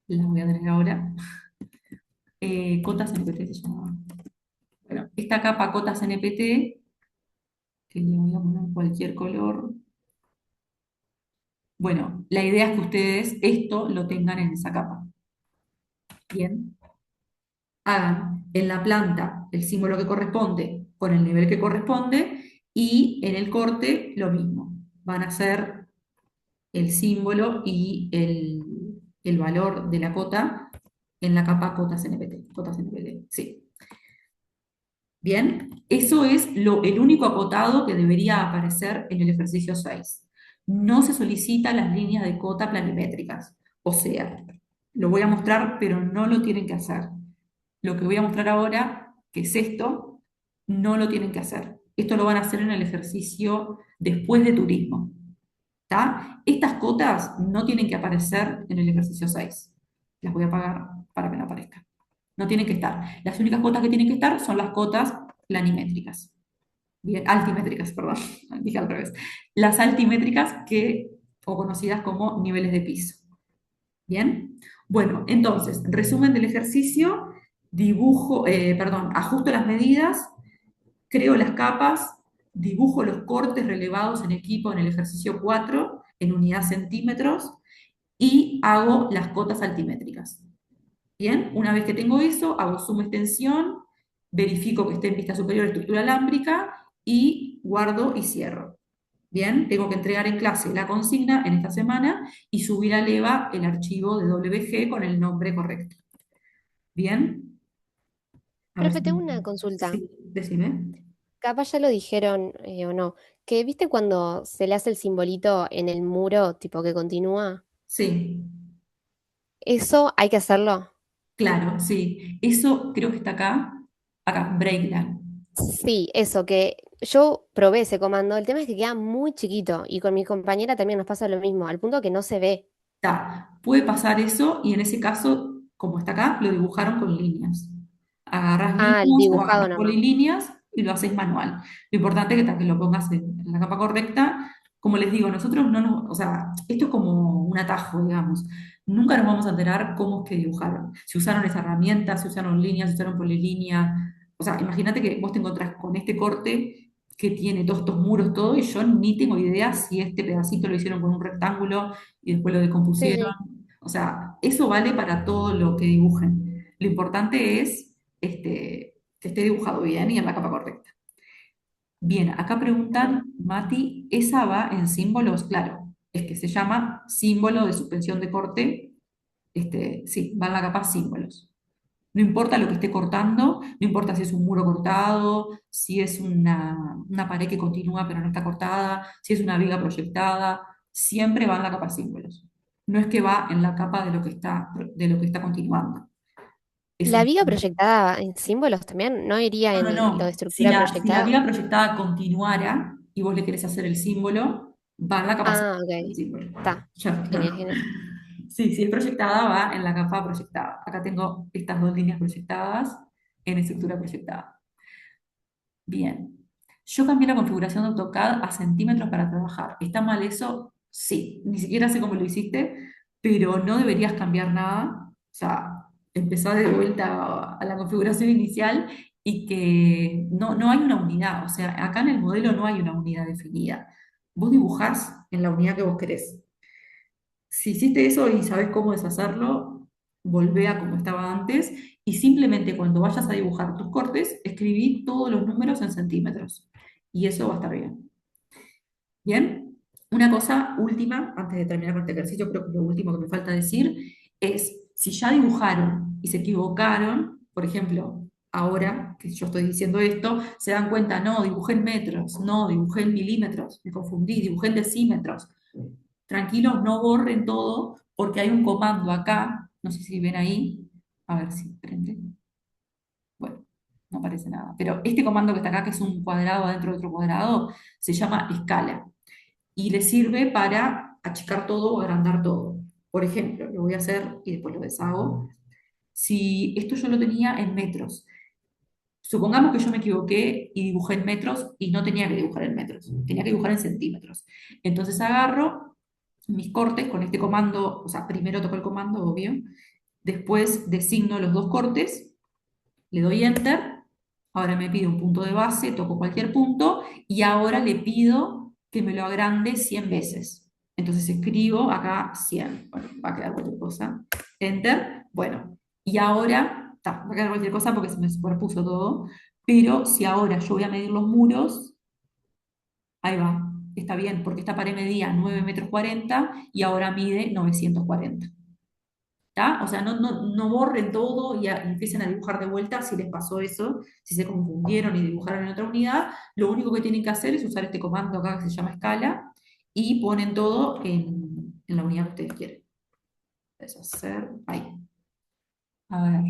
la voy a tener ahora. Cotas NPT se llama. Bueno, esta capa cotas NPT, que le voy a poner cualquier color. Bueno, la idea es que ustedes esto lo tengan en esa capa. Bien. Hagan en la planta el símbolo que corresponde con el nivel que corresponde, y en el corte lo mismo. Van a hacer el símbolo y el valor de la cota en la capa cotas NPT. Cotas NPT, sí. Bien, eso es el único acotado que debería aparecer en el ejercicio 6. No se solicitan las líneas de cota planimétricas. O sea, lo voy a mostrar, pero no lo tienen que hacer. Lo que voy a mostrar ahora, que es esto, no lo tienen que hacer. Esto lo van a hacer en el ejercicio después de turismo. ¿Tá? Estas cotas no tienen que aparecer en el ejercicio 6. Las voy a apagar para que no aparezcan. No tienen que estar. Las únicas cotas que tienen que estar son las cotas planimétricas. Bien, altimétricas, perdón, dije al revés. Las altimétricas, o conocidas como niveles de piso. Bien, bueno, entonces, resumen del ejercicio: ajusto las medidas, creo las capas, dibujo los cortes relevados en equipo en el ejercicio 4 en unidad centímetros, y hago las cotas altimétricas. Bien, una vez que tengo eso, hago suma extensión, verifico que esté en vista superior estructura alámbrica, y guardo y cierro. Bien, tengo que entregar en clase la consigna en esta semana y subir al EVA el archivo de WG con el nombre correcto. Bien, a ver Profe, si... tengo una consulta. Sí, decime. Capaz ya lo dijeron o no. Que viste cuando se le hace el simbolito en el muro, tipo que continúa. Sí, ¿Eso hay que hacerlo? claro, sí. Eso creo que está acá, Breakland. Sí, eso, que yo probé ese comando. El tema es que queda muy chiquito y con mi compañera también nos pasa lo mismo, al punto que no se ve. Puede pasar eso, y en ese caso, como está acá, lo dibujaron con líneas. Agarras Ah, el líneas o agarras dibujado nomás. polilíneas y lo haces manual. Lo importante es que lo pongas en la capa correcta. Como les digo, nosotros no nos, o sea, esto es como un atajo, digamos. Nunca nos vamos a enterar cómo es que dibujaron. Si usaron esa herramienta, si usaron líneas, si usaron polilínea. O sea, imagínate que vos te encontrás con este corte que tiene todos estos muros, todo, y yo ni tengo idea si este pedacito lo hicieron con un rectángulo y después lo Sí, descompusieron. sí. O sea, eso vale para todo lo que dibujen. Lo importante es que esté dibujado bien y en la capa correcta. Bien, acá preguntan, Mati, ¿esa va en símbolos? Claro, es que se llama símbolo de suspensión de corte. Sí, va en la capa símbolos. No importa lo que esté cortando, no importa si es un muro cortado, si es una pared que continúa pero no está cortada, si es una viga proyectada, siempre va en la capa símbolos. No es que va en la capa de lo que está continuando. Eso La es. viga proyectada en símbolos también no iría No, no, en lo de no. Si estructura la proyectada. viga proyectada continuara y vos le querés hacer el símbolo, va en la capacidad Ah, del ok. símbolo. Está. Ya, Genial, no. genial. Sí, si es proyectada, va en la capa proyectada. Acá tengo estas dos líneas proyectadas en estructura proyectada. Bien. Yo cambié la configuración de AutoCAD a centímetros para trabajar. ¿Está mal eso? Sí. Ni siquiera sé cómo lo hiciste, pero no deberías cambiar nada. O sea, empezar de vuelta a la configuración inicial y que no hay una unidad. O sea, acá en el modelo no hay una unidad definida. Vos dibujás en la unidad que vos querés. Si hiciste eso y sabes cómo deshacerlo, volvé a como estaba antes y simplemente cuando vayas a dibujar tus cortes, escribí todos los números en centímetros y eso va a estar bien. Bien, una cosa última, antes de terminar con este ejercicio, creo que lo último que me falta decir es, si ya dibujaron y se equivocaron, por ejemplo, ahora que yo estoy diciendo esto, se dan cuenta, no, dibujé en metros, no, dibujé en milímetros, me confundí, dibujé en decímetros. Tranquilos, no borren todo, porque hay un comando acá, no sé si ven ahí, a ver si prende. Bueno, no aparece nada, pero este comando que está acá, que es un cuadrado adentro de otro cuadrado, se llama escala y le sirve para achicar todo o agrandar todo. Por ejemplo, lo voy a hacer y después lo deshago. Si esto yo lo tenía en metros, supongamos que yo me equivoqué y dibujé en metros y no tenía que dibujar en metros, tenía que dibujar en centímetros. Entonces agarro mis cortes con este comando, o sea, primero toco el comando, obvio, después designo los dos cortes, le doy enter, ahora me pide un punto de base, toco cualquier punto y ahora le pido que me lo agrande 100 veces. Entonces escribo acá 100, bueno, va a quedar cualquier cosa, enter, bueno, y ahora, va a quedar cualquier cosa porque se me superpuso todo, pero si ahora yo voy a medir los muros, ahí va, está bien, porque esta pared medía 9 metros 40 y ahora mide 940. ¿Tá? O sea, no borren todo y empiecen a dibujar de vuelta si les pasó eso, si se confundieron y dibujaron en otra unidad. Lo único que tienen que hacer es usar este comando acá que se llama escala y ponen todo en la unidad que ustedes quieren. Deshacer, ahí. A ver,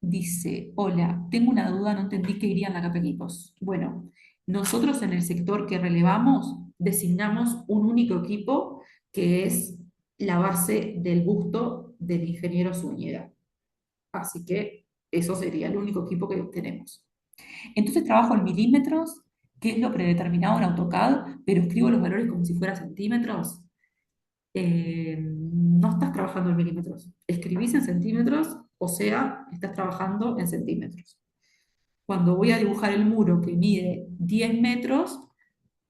dice, hola, tengo una duda, no entendí qué iría en la capa equipos. Bueno, nosotros en el sector que relevamos designamos un único equipo que es la base del busto del ingeniero Zúñiga. Así que eso sería el único equipo que tenemos. Entonces trabajo en milímetros, que es lo predeterminado en AutoCAD, pero escribo los valores como si fuera centímetros. No estás trabajando en milímetros. Escribís en centímetros, o sea, estás trabajando en centímetros. Cuando voy a dibujar el muro que mide 10 metros,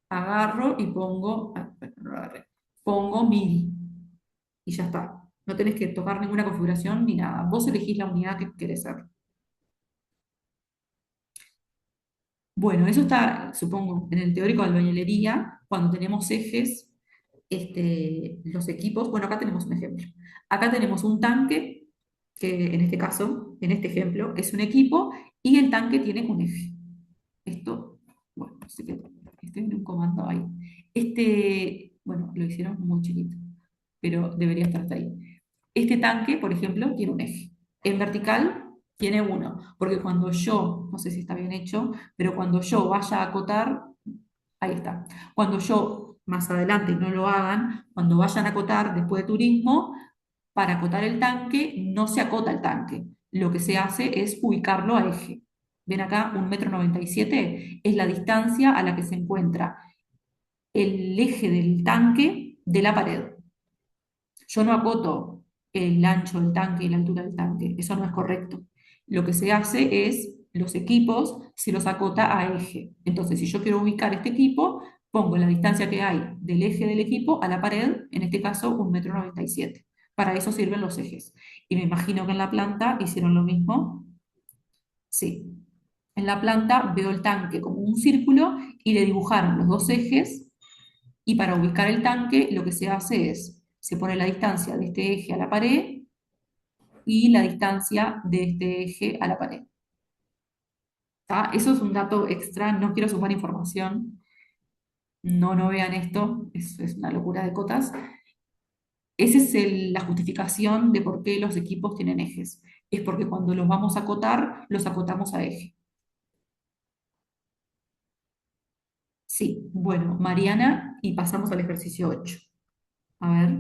agarro y pongo, no lo agarré, pongo 1000 y ya está. No tenés que tocar ninguna configuración ni nada. Vos elegís la unidad que querés hacer. Bueno, eso está, supongo, en el teórico de albañilería, cuando tenemos ejes, los equipos, bueno, acá tenemos un ejemplo. Acá tenemos un tanque, que en este caso, en este ejemplo, es un equipo, y el tanque tiene un eje. Esto, bueno, no sé qué, estoy en un comando ahí. Bueno, lo hicieron muy chiquito, pero debería estar hasta ahí. Este tanque, por ejemplo, tiene un eje. En vertical tiene uno, porque cuando yo, no sé si está bien hecho, pero cuando yo vaya a acotar, ahí está. Cuando yo, más adelante, no lo hagan, cuando vayan a acotar después de turismo, para acotar el tanque, no se acota el tanque. Lo que se hace es ubicarlo a eje. Ven acá, 1,97 m es la distancia a la que se encuentra el eje del tanque de la pared. Yo no acoto el ancho del tanque y la altura del tanque, eso no es correcto. Lo que se hace es, los equipos se los acota a eje. Entonces, si yo quiero ubicar este equipo, pongo la distancia que hay del eje del equipo a la pared, en este caso 1,97 m. Para eso sirven los ejes. Y me imagino que en la planta hicieron lo mismo. Sí. En la planta veo el tanque como un círculo y le dibujaron los dos ejes y para ubicar el tanque, lo que se hace es, se pone la distancia de este eje a la pared y la distancia de este eje a la pared. ¿Tá? Eso es un dato extra, no quiero sumar información, no vean esto, es una locura de cotas. Esa es la justificación de por qué los equipos tienen ejes. Es porque cuando los vamos a acotar, los acotamos a eje. Sí, bueno, Mariana, y pasamos al ejercicio 8. A ver,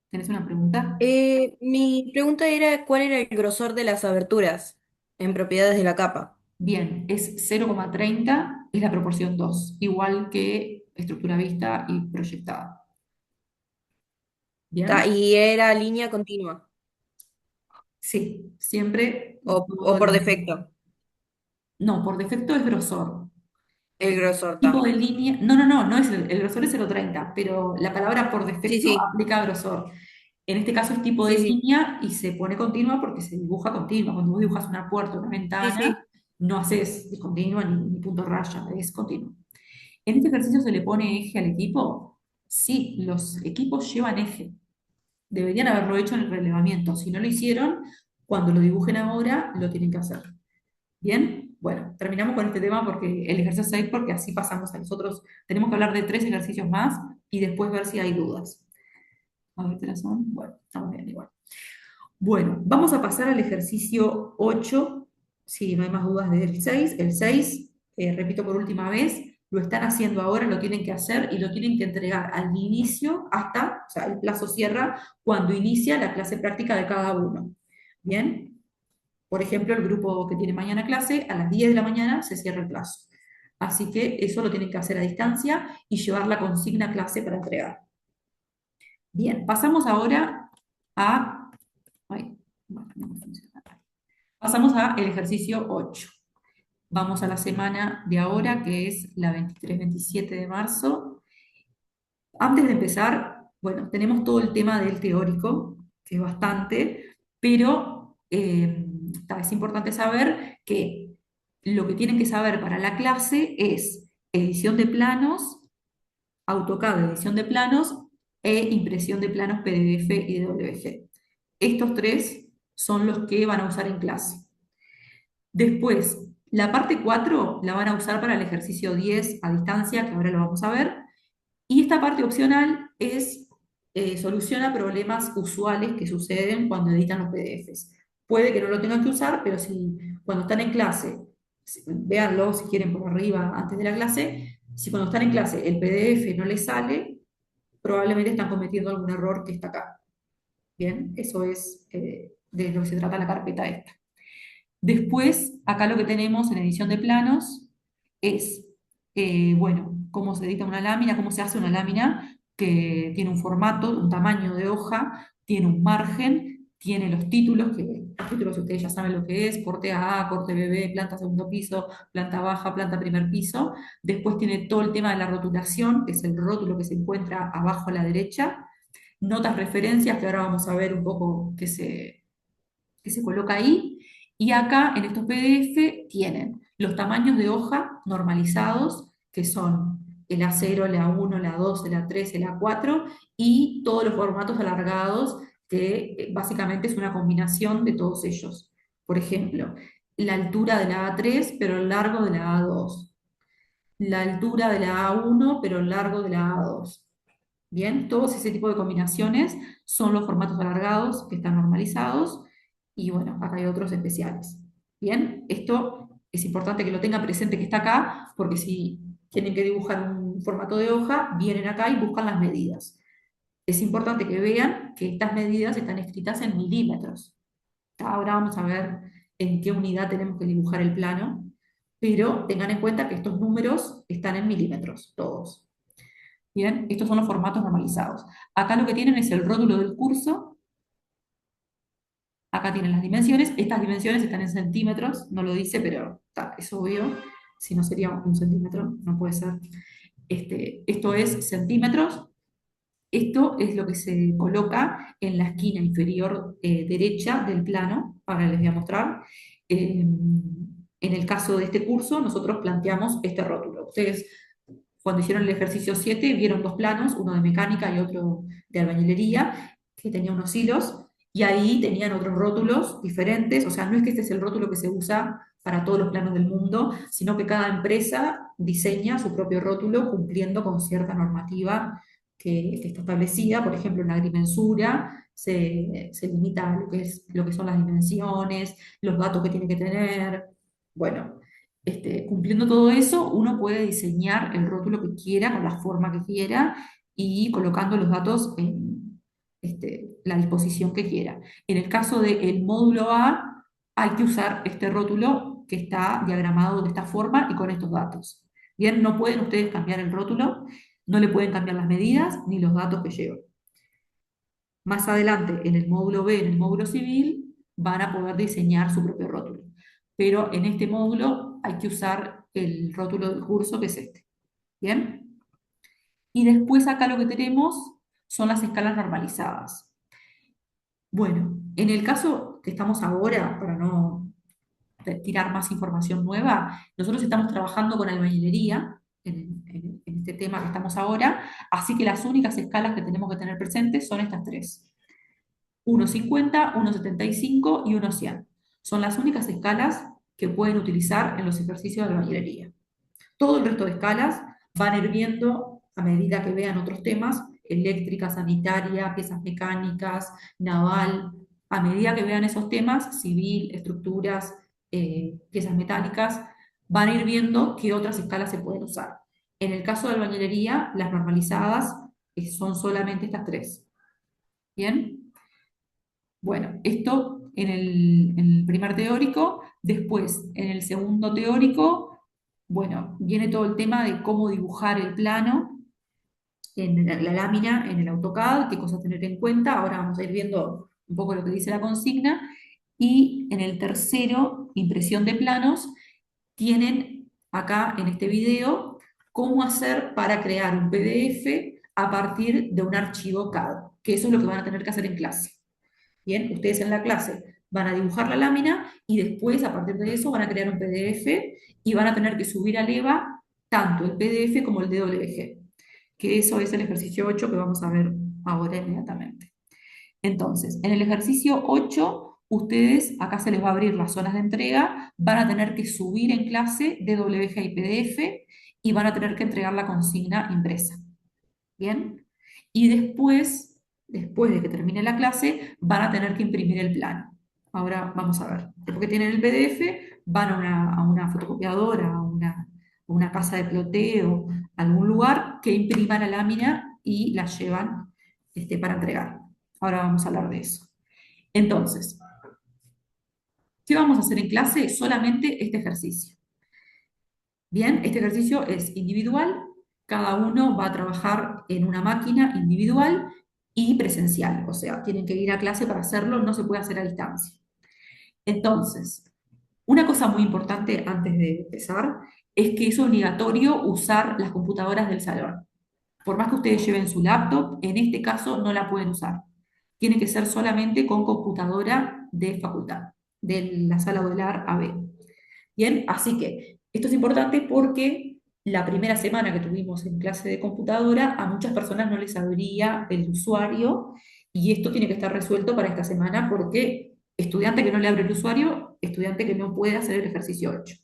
¿tenés una pregunta? Mi pregunta era cuál era el grosor de las aberturas en propiedades de la capa. Bien, es 0,30, es la proporción 2, igual que estructura vista y proyectada. ¿Bien? Y era línea continua Sí, siempre o todo por lo- defecto, No, por defecto es grosor. el grosor, Tipo está. de línea. No, no, no, no es el grosor es 0,30, pero la palabra por Sí, defecto sí, aplica a grosor. En este caso es tipo de sí, sí, línea y se pone continua porque se dibuja continua. Cuando vos dibujas una puerta o una sí, ventana, sí. no haces discontinua ni punto raya, es continua. ¿En este ejercicio se le pone eje al equipo? Sí, los equipos llevan eje. Deberían haberlo hecho en el relevamiento. Si no lo hicieron, cuando lo dibujen ahora, lo tienen que hacer. ¿Bien? Bueno, terminamos con este tema porque el ejercicio 6, porque así pasamos a nosotros. Tenemos que hablar de 3 ejercicios más y después ver si hay dudas. A ver, ¿qué son? Bueno, estamos bien igual. Bueno, vamos a pasar al ejercicio 8, si no hay más dudas del 6. El 6, repito por última vez, lo están haciendo ahora, lo tienen que hacer y lo tienen que entregar al inicio hasta, o sea, el plazo cierra cuando inicia la clase práctica de cada uno. ¿Bien? Por ejemplo, el grupo que tiene mañana clase, a las 10 de la mañana se cierra el plazo. Así que eso lo tienen que hacer a distancia y llevar la consigna a clase para entregar. Bien, pasamos ahora a... ay, bueno, no me funciona. Pasamos a el ejercicio 8. Vamos a la semana de ahora, que es la 23-27 de marzo. Antes de empezar, bueno, tenemos todo el tema del teórico, que es bastante, pero es importante saber que lo que tienen que saber para la clase es edición de planos, AutoCAD, edición de planos e impresión de planos PDF y DWG. Estos tres son los que van a usar en clase. Después, la parte 4 la van a usar para el ejercicio 10 a distancia, que ahora lo vamos a ver. Y esta parte opcional es soluciona problemas usuales que suceden cuando editan los PDFs. Puede que no lo tengan que usar, pero si cuando están en clase, véanlo si quieren por arriba antes de la clase, si cuando están en clase el PDF no les sale, probablemente están cometiendo algún error que está acá. Bien, eso es de lo que se trata la carpeta esta. Después, acá lo que tenemos en edición de planos es, bueno, cómo se edita una lámina, cómo se hace una lámina que tiene un formato, un tamaño de hoja, tiene un margen, tiene los títulos, que los títulos ustedes ya saben lo que es, corte A, corte BB, planta segundo piso, planta baja, planta primer piso. Después tiene todo el tema de la rotulación, que es el rótulo que se encuentra abajo a la derecha. Notas referencias, que ahora vamos a ver un poco que se coloca ahí. Y acá en estos PDF tienen los tamaños de hoja normalizados, que son el A0, el A1, el A2, el A3, el A4, y todos los formatos alargados, que básicamente es una combinación de todos ellos. Por ejemplo, la altura de la A3, pero el largo de la A2. La altura de la A1, pero el largo de la A2. Bien, todos ese tipo de combinaciones son los formatos alargados que están normalizados y bueno, acá hay otros especiales. Bien, esto es importante que lo tengan presente que está acá porque si tienen que dibujar un formato de hoja, vienen acá y buscan las medidas. Es importante que vean que estas medidas están escritas en milímetros. Ahora vamos a ver en qué unidad tenemos que dibujar el plano, pero tengan en cuenta que estos números están en milímetros, todos. Bien, estos son los formatos normalizados. Acá lo que tienen es el rótulo del curso. Acá tienen las dimensiones. Estas dimensiones están en centímetros. No lo dice, pero es obvio. Si no sería un centímetro, no puede ser. Esto es centímetros. Esto es lo que se coloca en la esquina inferior derecha del plano. Ahora les voy a mostrar. En el caso de este curso, nosotros planteamos este rótulo. Ustedes cuando hicieron el ejercicio 7 vieron dos planos, uno de mecánica y otro de albañilería, que tenía unos hilos, y ahí tenían otros rótulos diferentes, o sea, no es que este es el rótulo que se usa para todos los planos del mundo, sino que cada empresa diseña su propio rótulo cumpliendo con cierta normativa que está establecida. Por ejemplo, en la agrimensura se limita a lo que son las dimensiones, los datos que tiene que tener. Bueno, cumpliendo todo eso, uno puede diseñar el rótulo que quiera, con la forma que quiera, y colocando los datos en la disposición que quiera. En el caso del módulo A, hay que usar este rótulo que está diagramado de esta forma y con estos datos. Bien, no pueden ustedes cambiar el rótulo, no le pueden cambiar las medidas ni los datos que llevan. Más adelante, en el módulo B, en el módulo civil, van a poder diseñar su propio rótulo. Pero en este módulo hay que usar el rótulo del curso, que es este. ¿Bien? Y después acá lo que tenemos son las escalas normalizadas. Bueno, en el caso que estamos ahora, para no tirar más información nueva, nosotros estamos trabajando con albañilería en este tema que estamos ahora, así que las únicas escalas que tenemos que tener presentes son estas tres: 1,50, 1,75 y 1,100. Son las únicas escalas que pueden utilizar en los ejercicios de albañilería. Todo el resto de escalas van a ir viendo a medida que vean otros temas: eléctrica, sanitaria, piezas mecánicas, naval. A medida que vean esos temas, civil, estructuras, piezas metálicas, van a ir viendo qué otras escalas se pueden usar. En el caso de albañilería, las normalizadas son solamente estas tres. ¿Bien? Bueno, esto en el primer teórico. Después, en el segundo teórico, bueno, viene todo el tema de cómo dibujar el plano en la lámina, en el AutoCAD, qué cosas tener en cuenta. Ahora vamos a ir viendo un poco lo que dice la consigna. Y en el tercero, impresión de planos, tienen acá en este video cómo hacer para crear un PDF a partir de un archivo CAD, que eso es lo que van a tener que hacer en clase. Bien, ustedes en la clase van a dibujar la lámina y después, a partir de eso, van a crear un PDF y van a tener que subir al EVA tanto el PDF como el DWG, que eso es el ejercicio 8 que vamos a ver ahora inmediatamente. Entonces, en el ejercicio 8, ustedes, acá se les va a abrir las zonas de entrega, van a tener que subir en clase DWG y PDF y van a tener que entregar la consigna impresa. ¿Bien? Y después de que termine la clase, van a tener que imprimir el plano. Ahora vamos a ver. Después que tienen el PDF, van a una fotocopiadora, a una casa de ploteo, a algún lugar que imprima la lámina y la llevan para entregar. Ahora vamos a hablar de eso. Entonces, ¿qué vamos a hacer en clase? Solamente este ejercicio. Bien, este ejercicio es individual, cada uno va a trabajar en una máquina individual y presencial, o sea, tienen que ir a clase para hacerlo, no se puede hacer a distancia. Entonces, una cosa muy importante antes de empezar es que es obligatorio usar las computadoras del salón. Por más que ustedes lleven su laptop, en este caso no la pueden usar. Tiene que ser solamente con computadora de facultad, de la sala Odelar AB. Bien, así que esto es importante porque la primera semana que tuvimos en clase de computadora, a muchas personas no les abría el usuario y esto tiene que estar resuelto para esta semana porque estudiante que no le abre el usuario, estudiante que no puede hacer el ejercicio 8.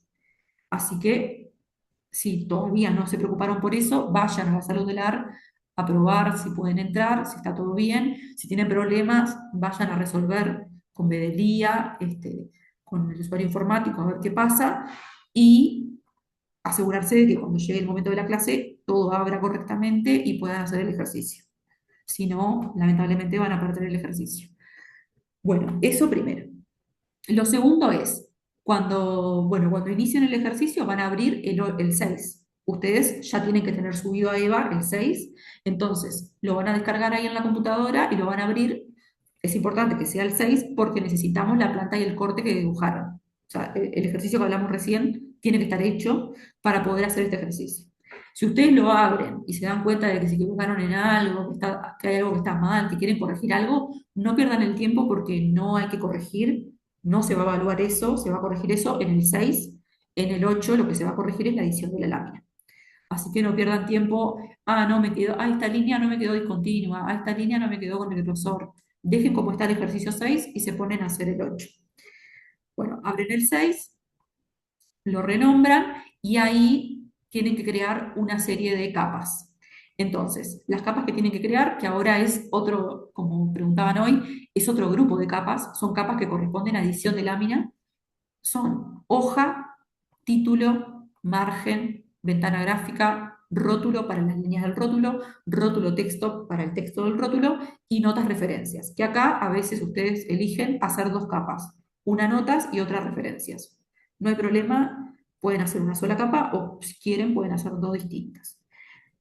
Así que si todavía no se preocuparon por eso, vayan a la salud del AR a probar si pueden entrar, si está todo bien. Si tienen problemas, vayan a resolver con Bedelía, con el usuario informático, a ver qué pasa, y asegurarse de que cuando llegue el momento de la clase todo abra correctamente y puedan hacer el ejercicio. Si no, lamentablemente van a perder el ejercicio. Bueno, eso primero. Lo segundo es, cuando inician el ejercicio van a abrir el 6. Ustedes ya tienen que tener subido a EVA el 6, entonces lo van a descargar ahí en la computadora y lo van a abrir. Es importante que sea el 6 porque necesitamos la planta y el corte que dibujaron. O sea, el ejercicio que hablamos recién tiene que estar hecho para poder hacer este ejercicio. Si ustedes lo abren y se dan cuenta de que se equivocaron en algo, que hay algo que está mal, que quieren corregir algo, no pierdan el tiempo porque no hay que corregir, no se va a evaluar eso, se va a corregir eso en el 6. En el 8 lo que se va a corregir es la edición de la lámina. Así que no pierdan tiempo: no me quedó, esta línea no me quedó discontinua, esta línea no me quedó con el grosor. Dejen como está el ejercicio 6 y se ponen a hacer el 8. Bueno, abren el 6, lo renombran y ahí tienen que crear una serie de capas. Entonces, las capas que tienen que crear, que ahora es otro, como preguntaban hoy, es otro grupo de capas, son capas que corresponden a edición de lámina, son hoja, título, margen, ventana gráfica, rótulo para las líneas del rótulo, rótulo texto para el texto del rótulo y notas referencias, que acá a veces ustedes eligen hacer dos capas, una notas y otra referencias. No hay problema, pueden hacer una sola capa o si quieren pueden hacer dos distintas.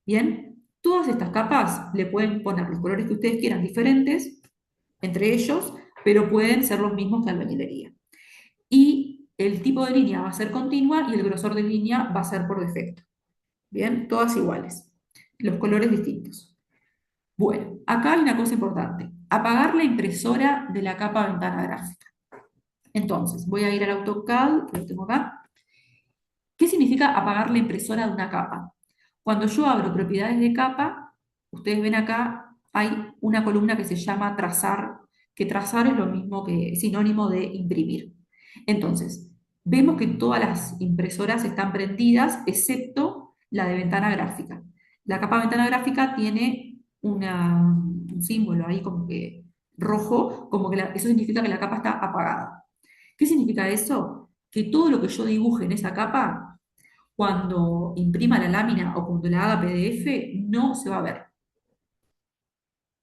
Bien, todas estas capas le pueden poner los colores que ustedes quieran diferentes entre ellos, pero pueden ser los mismos que albañilería. Y el tipo de línea va a ser continua y el grosor de línea va a ser por defecto. Bien, todas iguales. Los colores distintos. Bueno, acá hay una cosa importante. Apagar la impresora de la capa ventana gráfica. Entonces, voy a ir al AutoCAD, que lo tengo acá. ¿Qué significa apagar la impresora de una capa? Cuando yo abro propiedades de capa, ustedes ven acá, hay una columna que se llama trazar, que trazar es lo mismo que sinónimo de imprimir. Entonces, vemos que todas las impresoras están prendidas, excepto la de ventana gráfica. La capa de ventana gráfica tiene un símbolo ahí como que rojo, como que eso significa que la capa está apagada. ¿Qué significa eso? Que todo lo que yo dibuje en esa capa, cuando imprima la lámina o cuando la haga PDF, no se va a ver.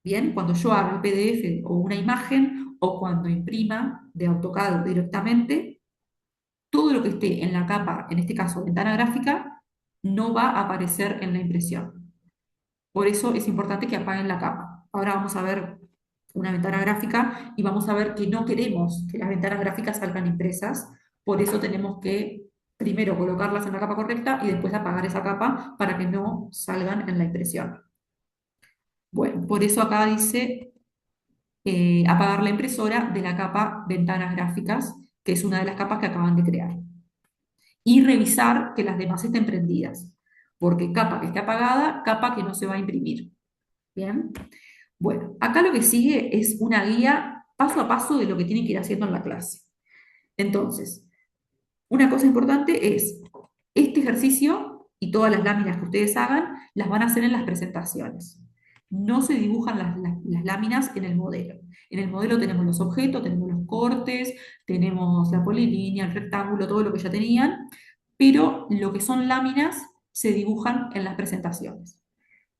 Bien, cuando yo haga PDF o una imagen o cuando imprima de AutoCAD directamente, todo lo que esté en la capa, en este caso ventana gráfica, no va a aparecer en la impresión. Por eso es importante que apaguen la capa. Ahora vamos a ver una ventana gráfica y vamos a ver que no queremos que las ventanas gráficas salgan impresas, por eso tenemos que primero colocarlas en la capa correcta y después apagar esa capa para que no salgan en la impresión. Bueno, por eso acá dice apagar la impresora de la capa ventanas gráficas, que es una de las capas que acaban de crear. Y revisar que las demás estén prendidas, porque capa que esté apagada, capa que no se va a imprimir. Bien. Bueno, acá lo que sigue es una guía paso a paso de lo que tienen que ir haciendo en la clase. Entonces, una cosa importante es, este ejercicio y todas las láminas que ustedes hagan, las van a hacer en las presentaciones. No se dibujan las láminas en el modelo. En el modelo tenemos los objetos, tenemos los cortes, tenemos la polilínea, el rectángulo, todo lo que ya tenían, pero lo que son láminas se dibujan en las presentaciones.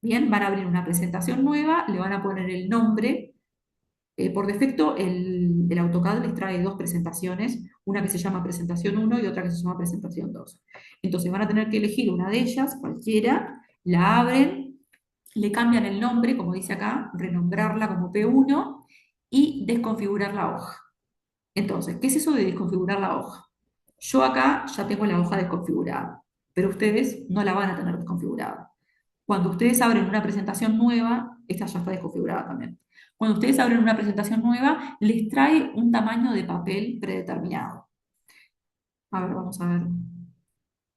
Bien, van a abrir una presentación nueva, le van a poner el nombre. Por defecto, el AutoCAD les trae dos presentaciones, una que se llama presentación 1 y otra que se llama presentación 2. Entonces van a tener que elegir una de ellas, cualquiera, la abren, le cambian el nombre, como dice acá, renombrarla como P1 y desconfigurar la hoja. Entonces, ¿qué es eso de desconfigurar la hoja? Yo acá ya tengo la hoja desconfigurada, pero ustedes no la van a tener desconfigurada. Cuando ustedes abren una presentación nueva, esta ya está desconfigurada también. Cuando ustedes abren una presentación nueva, les trae un tamaño de papel predeterminado. A ver, vamos a ver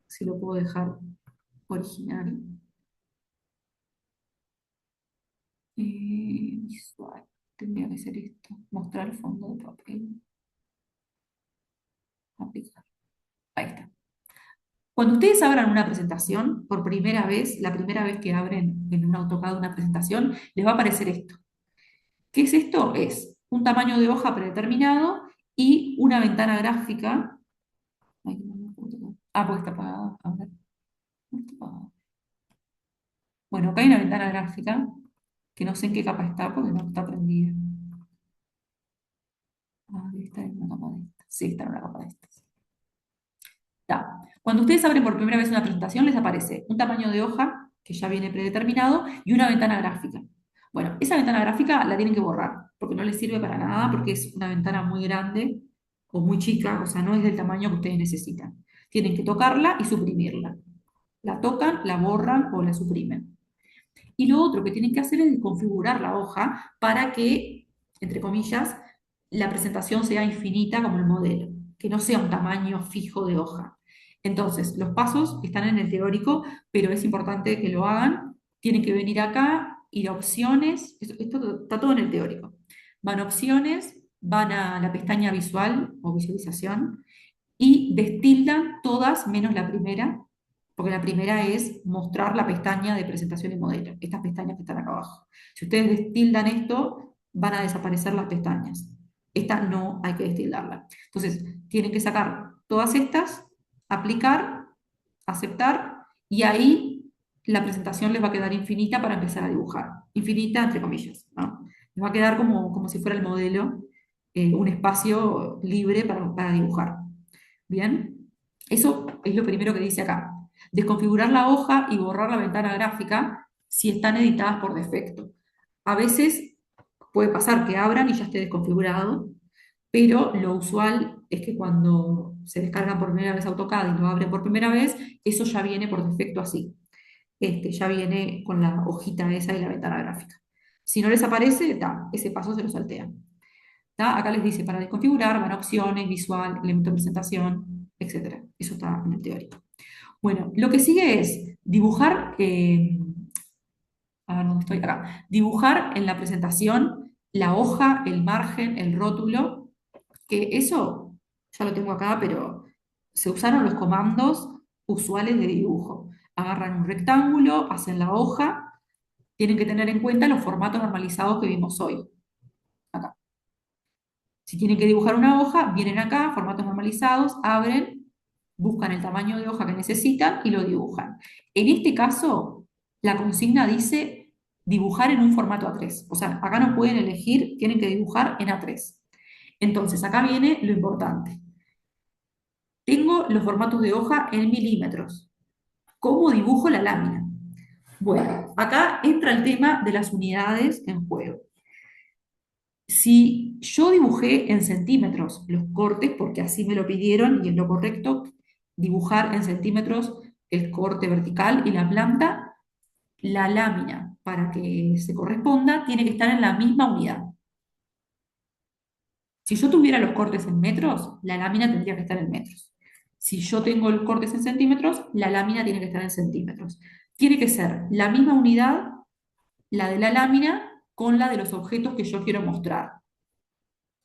si lo puedo dejar original. Visual. Tendría que ser esto. Mostrar el fondo de papel. Aplicar. Ahí está. Cuando ustedes abran una presentación, por primera vez, la primera vez que abren en un AutoCAD una presentación, les va a aparecer esto. ¿Qué es esto? Es un tamaño de hoja predeterminado y una ventana gráfica. Ay, no me acuerdo. Ah, porque está apagada. A ver. No está apagada. Bueno, acá hay una ventana gráfica que no sé en qué capa está porque no está prendida. Ah, debe estar en una capa de estas. Sí, está en una capa de estas. Está. Cuando ustedes abren por primera vez una presentación, les aparece un tamaño de hoja que ya viene predeterminado y una ventana gráfica. Bueno, esa ventana gráfica la tienen que borrar porque no les sirve para nada porque es una ventana muy grande o muy chica, o sea, no es del tamaño que ustedes necesitan. Tienen que tocarla y suprimirla. La tocan, la borran o la suprimen. Y lo otro que tienen que hacer es configurar la hoja para que, entre comillas, la presentación sea infinita como el modelo, que no sea un tamaño fijo de hoja. Entonces, los pasos están en el teórico, pero es importante que lo hagan. Tienen que venir acá, ir a opciones, esto está todo en el teórico. Van a opciones, van a la pestaña visual o visualización y destildan todas menos la primera, Porque la primera es mostrar la pestaña de presentación y modelo, estas pestañas que están acá abajo. Si ustedes destildan esto, van a desaparecer las pestañas. Esta no hay que destildarla. Entonces, tienen que sacar todas estas, aplicar, aceptar, y ahí la presentación les va a quedar infinita para empezar a dibujar. Infinita entre comillas, ¿no? Les va a quedar como si fuera el modelo, un espacio libre para dibujar. ¿Bien? Eso es lo primero que dice acá. Desconfigurar la hoja y borrar la ventana gráfica si están editadas por defecto. A veces puede pasar que abran y ya esté desconfigurado, pero lo usual es que cuando se descargan por primera vez AutoCAD y lo abren por primera vez, eso ya viene por defecto así. Ya viene con la hojita esa y la ventana gráfica. Si no les aparece, ese paso se lo saltean. Acá les dice, para desconfigurar, van a opciones, visual, elemento de presentación, etcétera. Eso está en el teórico. Bueno, lo que sigue es dibujar, a ver dónde estoy, acá. Dibujar en la presentación la hoja, el margen, el rótulo, que eso ya lo tengo acá, pero se usaron los comandos usuales de dibujo. Agarran un rectángulo, hacen la hoja, tienen que tener en cuenta los formatos normalizados que vimos hoy. Acá. Si tienen que dibujar una hoja, vienen acá, formatos normalizados, abren, buscan el tamaño de hoja que necesitan y lo dibujan. En este caso, la consigna dice dibujar en un formato A3. O sea, acá no pueden elegir, tienen que dibujar en A3. Entonces, acá viene lo importante. Tengo los formatos de hoja en milímetros. ¿Cómo dibujo la lámina? Bueno, acá entra el tema de las unidades en juego. Si yo dibujé en centímetros los cortes, porque así me lo pidieron y es lo correcto, dibujar en centímetros el corte vertical y la planta, la lámina, para que se corresponda, tiene que estar en la misma unidad. Si yo tuviera los cortes en metros, la lámina tendría que estar en metros. Si yo tengo los cortes en centímetros, la lámina tiene que estar en centímetros. Tiene que ser la misma unidad, la de la lámina, con la de los objetos que yo quiero mostrar.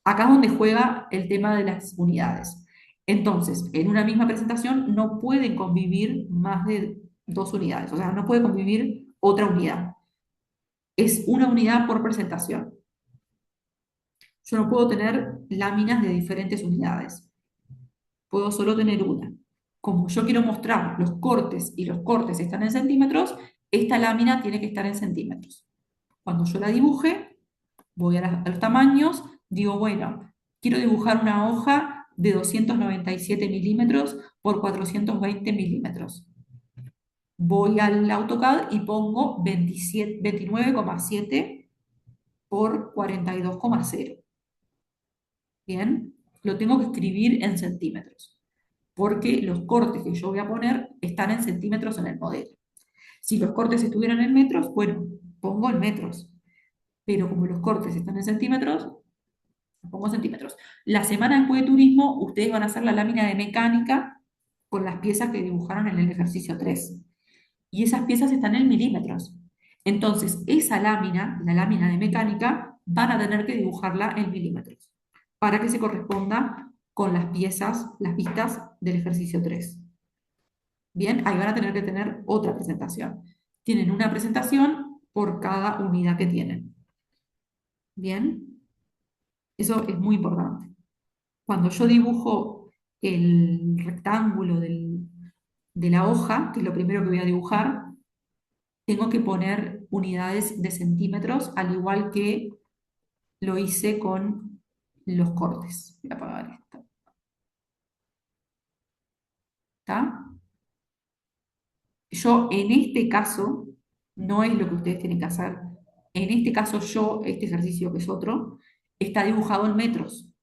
Acá es donde juega el tema de las unidades. Entonces, en una misma presentación no pueden convivir más de dos unidades, o sea, no puede convivir otra unidad. Es una unidad por presentación. Yo no puedo tener láminas de diferentes unidades. Puedo solo tener una. Como yo quiero mostrar los cortes y los cortes están en centímetros, esta lámina tiene que estar en centímetros. Cuando yo la dibuje, voy a los tamaños, digo, bueno, quiero dibujar una hoja de 297 milímetros por 420 milímetros. Voy al AutoCAD y pongo 29,7 por 42,0. Bien, lo tengo que escribir en centímetros, porque los cortes que yo voy a poner están en centímetros en el modelo. Si los cortes estuvieran en metros, bueno, pongo en metros, pero como los cortes están en centímetros, pongo centímetros. La semana después de turismo, ustedes van a hacer la lámina de mecánica con las piezas que dibujaron en el ejercicio 3. Y esas piezas están en milímetros. Entonces, esa lámina, la lámina de mecánica, van a tener que dibujarla en milímetros para que se corresponda con las piezas, las vistas del ejercicio 3. Bien, ahí van a tener que tener otra presentación. Tienen una presentación por cada unidad que tienen. Bien, eso es muy importante. Cuando yo dibujo el rectángulo de la hoja, que es lo primero que voy a dibujar, tengo que poner unidades de centímetros, al igual que lo hice con los cortes. Voy a apagar esto. ¿Está? Yo en este caso, no es lo que ustedes tienen que hacer. En este caso yo, este ejercicio que es otro, está dibujado en metros.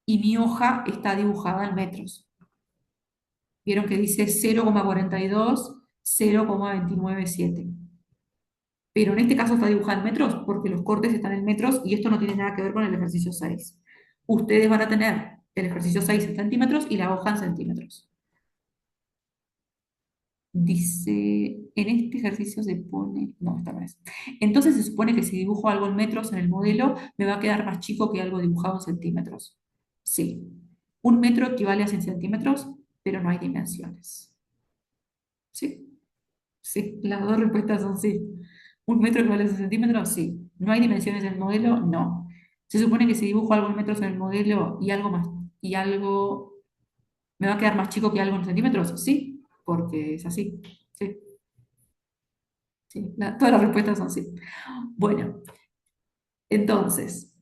Y mi hoja está dibujada en metros. Vieron que dice 0,42, 0,297. Pero en este caso está dibujada en metros porque los cortes están en metros y esto no tiene nada que ver con el ejercicio 6. Ustedes van a tener el ejercicio 6 en centímetros y la hoja en centímetros. Dice, en este ejercicio se pone, no, esta no es. Entonces se supone que si dibujo algo en metros en el modelo, me va a quedar más chico que algo dibujado en centímetros. Sí, un metro equivale a 100 centímetros, pero no hay dimensiones. Sí, sí, las dos respuestas son sí. ¿Un metro equivale a 6 centímetros? Sí. ¿No hay dimensiones en el modelo? No. ¿Se supone que si dibujo algo en metros en el modelo y algo más, y algo me va a quedar más chico que algo en centímetros? Sí, porque es así. Sí, sí, todas las respuestas son sí. Bueno, entonces,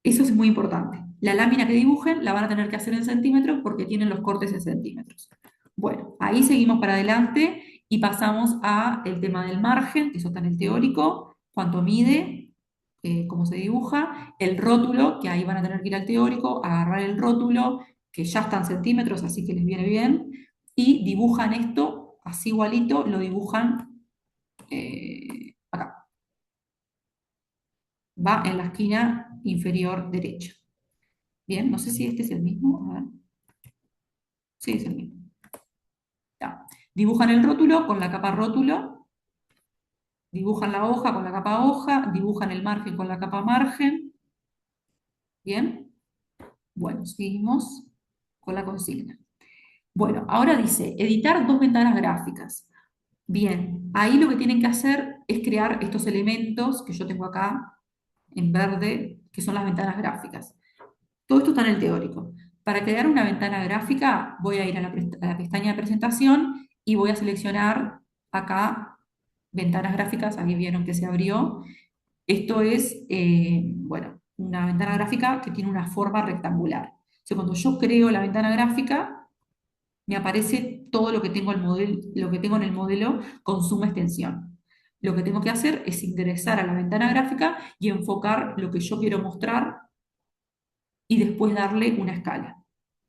eso es muy importante. La lámina que dibujen la van a tener que hacer en centímetros porque tienen los cortes en centímetros. Bueno, ahí seguimos para adelante y pasamos a el tema del margen, que eso está en el teórico, cuánto mide, cómo se dibuja, el rótulo, que ahí van a tener que ir al teórico, agarrar el rótulo, que ya está en centímetros, así que les viene bien, y dibujan esto así igualito, lo dibujan acá, va en la esquina inferior derecha. Bien, no sé si este es el mismo, a ver. Sí, es el mismo. Ya. Dibujan el rótulo con la capa rótulo, dibujan la hoja con la capa hoja, dibujan el margen con la capa margen. Bien, bueno, seguimos con la consigna. Bueno, ahora dice, editar dos ventanas gráficas. Bien, ahí lo que tienen que hacer es crear estos elementos que yo tengo acá en verde, que son las ventanas gráficas. Todo esto está en el teórico. Para crear una ventana gráfica voy a ir a la pestaña de presentación y voy a seleccionar acá ventanas gráficas, ahí vieron que se abrió. Esto es, bueno, una ventana gráfica que tiene una forma rectangular. O sea, cuando yo creo la ventana gráfica, me aparece todo lo que tengo, lo que tengo en el modelo con suma extensión. Lo que tengo que hacer es ingresar a la ventana gráfica y enfocar lo que yo quiero mostrar y después darle una escala.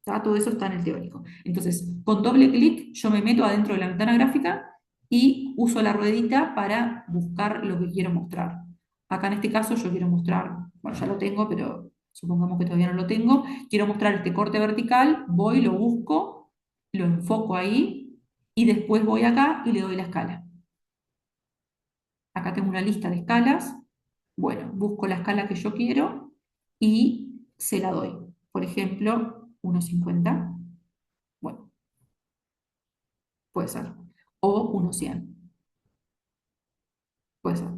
¿Tá? Todo eso está en el teórico. Entonces, con doble clic yo me meto adentro de la ventana gráfica y uso la ruedita para buscar lo que quiero mostrar. Acá en este caso yo quiero mostrar, bueno, ya lo tengo, pero supongamos que todavía no lo tengo. Quiero mostrar este corte vertical, voy, lo busco, lo enfoco ahí y después voy acá y le doy la escala. Acá tengo una lista de escalas. Bueno, busco la escala que yo quiero y se la doy. Por ejemplo, 1,50. Bueno, puede ser. O 1,100. Puede ser.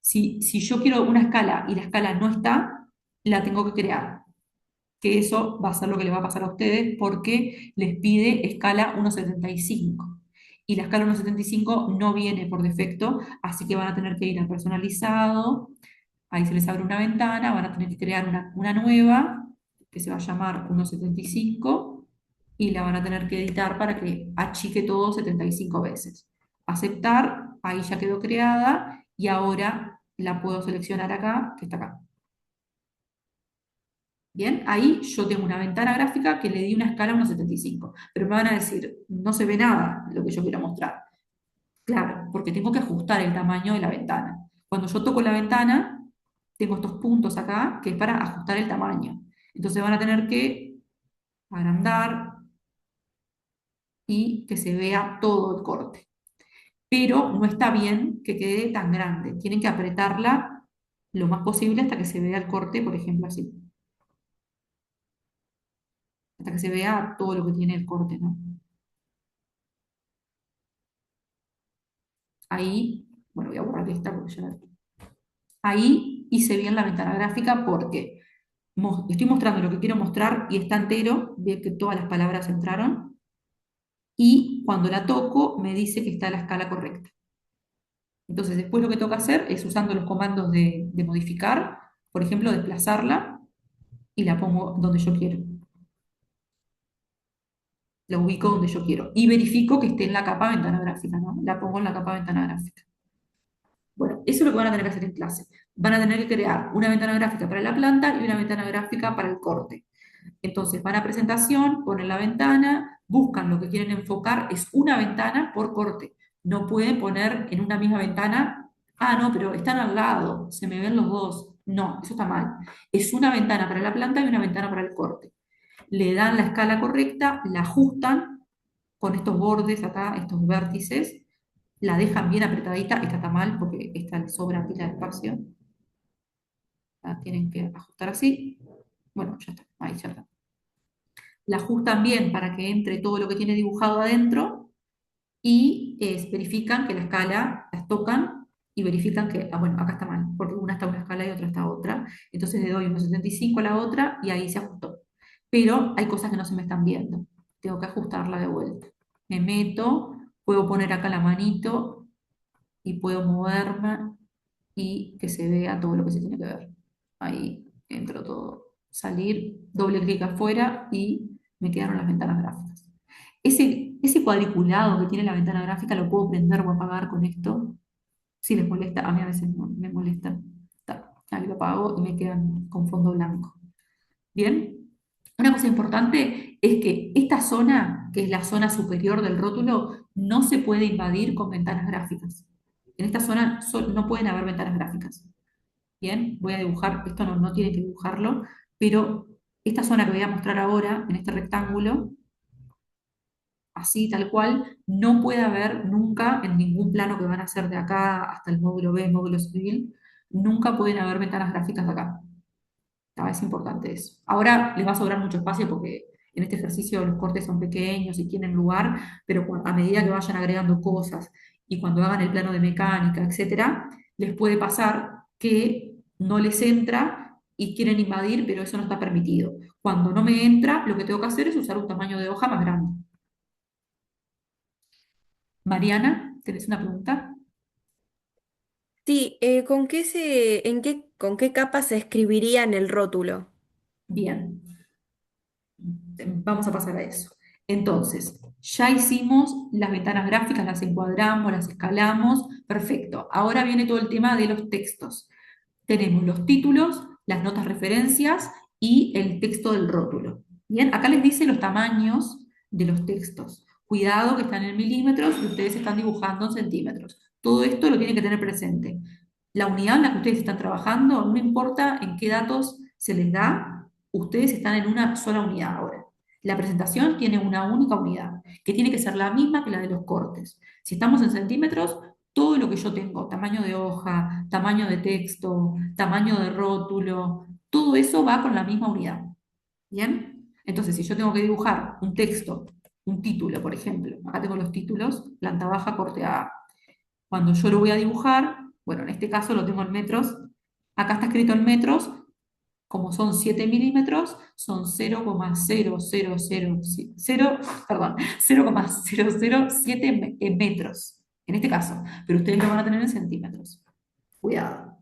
Si yo quiero una escala y la escala no está, la tengo que crear. Que eso va a ser lo que le va a pasar a ustedes porque les pide escala 1,75. Y la escala 1,75 no viene por defecto, así que van a tener que ir a personalizado. Ahí se les abre una ventana, van a tener que crear una nueva que se va a llamar 1,75 y la van a tener que editar para que achique todo 75 veces. Aceptar, ahí ya quedó creada y ahora la puedo seleccionar acá, que está acá. Bien, ahí yo tengo una ventana gráfica que le di una escala 1,75, pero me van a decir, no se ve nada de lo que yo quiero mostrar. Claro, porque tengo que ajustar el tamaño de la ventana. Cuando yo toco la ventana, tengo estos puntos acá que es para ajustar el tamaño. Entonces van a tener que agrandar y que se vea todo el corte. Pero no está bien que quede tan grande. Tienen que apretarla lo más posible hasta que se vea el corte, por ejemplo, así. Hasta que se vea todo lo que tiene el corte, ¿no? Ahí, bueno, voy a borrar esta porque ya la... Ahí hice bien la ventana gráfica porque estoy mostrando lo que quiero mostrar y está entero, ve que todas las palabras entraron, y cuando la toco me dice que está a la escala correcta. Entonces después lo que tengo que hacer es usando los comandos de modificar, por ejemplo, desplazarla y la pongo donde yo quiero. La ubico donde yo quiero. Y verifico que esté en la capa ventana gráfica, ¿no? La pongo en la capa ventana gráfica. Bueno, eso es lo que van a tener que hacer en clase. Van a tener que crear una ventana gráfica para la planta y una ventana gráfica para el corte. Entonces van a presentación, ponen la ventana, buscan lo que quieren enfocar, es una ventana por corte. No pueden poner en una misma ventana, ah, no, pero están al lado, se me ven los dos. No, eso está mal. Es una ventana para la planta y una ventana para el corte. Le dan la escala correcta, la ajustan con estos bordes acá, estos vértices, la dejan bien apretadita, esta está mal porque esta le sobra pila de espacio. La tienen que ajustar así. Bueno, ya está, ahí ya está. La ajustan bien para que entre todo lo que tiene dibujado adentro y verifican que la escala, las tocan y verifican que, bueno, acá está mal, porque una está a una escala y otra está a otra. Entonces le doy 1,75 a la otra y ahí se ajustó. Pero hay cosas que no se me están viendo. Tengo que ajustarla de vuelta. Me meto, puedo poner acá la manito y puedo moverme y que se vea todo lo que se tiene que ver. Ahí entro todo. Salir, doble clic afuera y me quedaron las ventanas gráficas. Ese cuadriculado que tiene la ventana gráfica lo puedo prender o apagar con esto. Si les molesta, a mí a veces me molesta. Ahí lo apago y me quedan con fondo blanco. Bien. Una cosa importante es que esta zona, que es la zona superior del rótulo, no se puede invadir con ventanas gráficas. En esta zona no pueden haber ventanas gráficas. Bien, voy a dibujar, esto no tiene que dibujarlo, pero esta zona que voy a mostrar ahora, en este rectángulo, así tal cual, no puede haber nunca en ningún plano que van a hacer de acá hasta el módulo B, módulo civil, nunca pueden haber ventanas gráficas de acá. Es importante eso. Ahora les va a sobrar mucho espacio porque en este ejercicio los cortes son pequeños y tienen lugar, pero a medida que vayan agregando cosas y cuando hagan el plano de mecánica, etcétera, les puede pasar que no les entra y quieren invadir, pero eso no está permitido. Cuando no me entra, lo que tengo que hacer es usar un tamaño de hoja más grande. Mariana, ¿tenés una pregunta? Sí, con qué capa se escribiría en el rótulo? Bien. Vamos a pasar a eso. Entonces, ya hicimos las ventanas gráficas, las encuadramos, las escalamos, perfecto. Ahora viene todo el tema de los textos. Tenemos los títulos, las notas referencias y el texto del rótulo. Bien, acá les dice los tamaños de los textos. Cuidado que están en milímetros y ustedes están dibujando en centímetros. Todo esto lo tienen que tener presente. La unidad en la que ustedes están trabajando, no importa en qué datos se les da, ustedes están en una sola unidad ahora. La presentación tiene una única unidad, que tiene que ser la misma que la de los cortes. Si estamos en centímetros, todo lo que yo tengo, tamaño de hoja, tamaño de texto, tamaño de rótulo, todo eso va con la misma unidad. ¿Bien? Entonces, si yo tengo que dibujar un texto, un título, por ejemplo, acá tengo los títulos, planta baja, corte A. Cuando yo lo voy a dibujar, bueno, en este caso lo tengo en metros, acá está escrito en metros, como son 7 milímetros, son 0,0000, perdón, 0,007 metros, en este caso, pero ustedes lo van a tener en centímetros. Cuidado.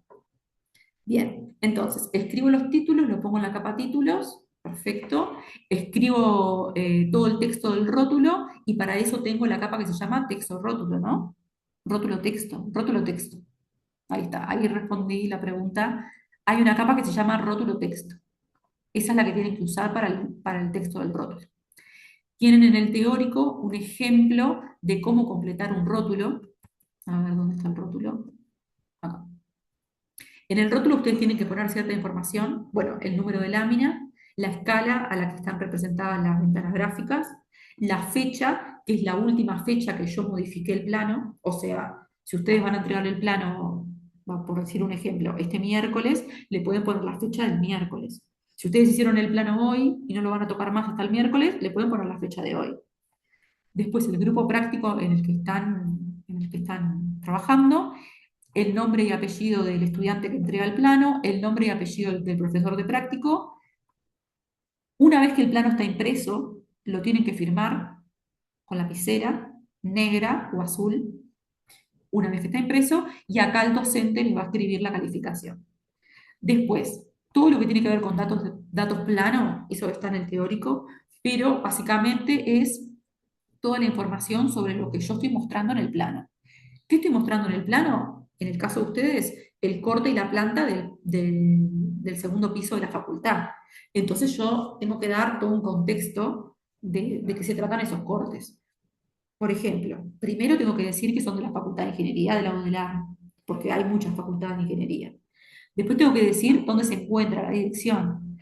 Bien, entonces, escribo los títulos, lo pongo en la capa títulos, perfecto. Escribo todo el texto del rótulo y para eso tengo la capa que se llama texto rótulo, ¿no? Rótulo texto, rótulo texto. Ahí está, ahí respondí la pregunta. Hay una capa que se llama rótulo texto. Esa es la que tienen que usar para el texto del rótulo. Tienen en el teórico un ejemplo de cómo completar un rótulo. A ver, ¿dónde está el rótulo? Acá. En el rótulo ustedes tienen que poner cierta información, bueno, el número de lámina, la escala a la que están representadas las ventanas gráficas, la fecha, que es la última fecha que yo modifiqué el plano, o sea, si ustedes van a entregar el plano, por decir un ejemplo, este miércoles, le pueden poner la fecha del miércoles. Si ustedes hicieron el plano hoy y no lo van a tocar más hasta el miércoles, le pueden poner la fecha de hoy. Después el grupo práctico en el que están trabajando, el nombre y apellido del estudiante que entrega el plano, el nombre y apellido del profesor de práctico. Una vez que el plano está impreso, lo tienen que firmar con lapicera negra o azul, una vez que está impreso, y acá el docente les va a escribir la calificación. Después, todo lo que tiene que ver con datos plano, eso está en el teórico, pero básicamente es toda la información sobre lo que yo estoy mostrando en el plano. ¿Qué estoy mostrando en el plano? En el caso de ustedes, el corte y la planta del segundo piso de la facultad. Entonces yo tengo que dar todo un contexto de qué se tratan esos cortes. Por ejemplo, primero tengo que decir que son de la Facultad de Ingeniería de la UDELAR, porque hay muchas facultades de ingeniería. Después tengo que decir dónde se encuentra la dirección.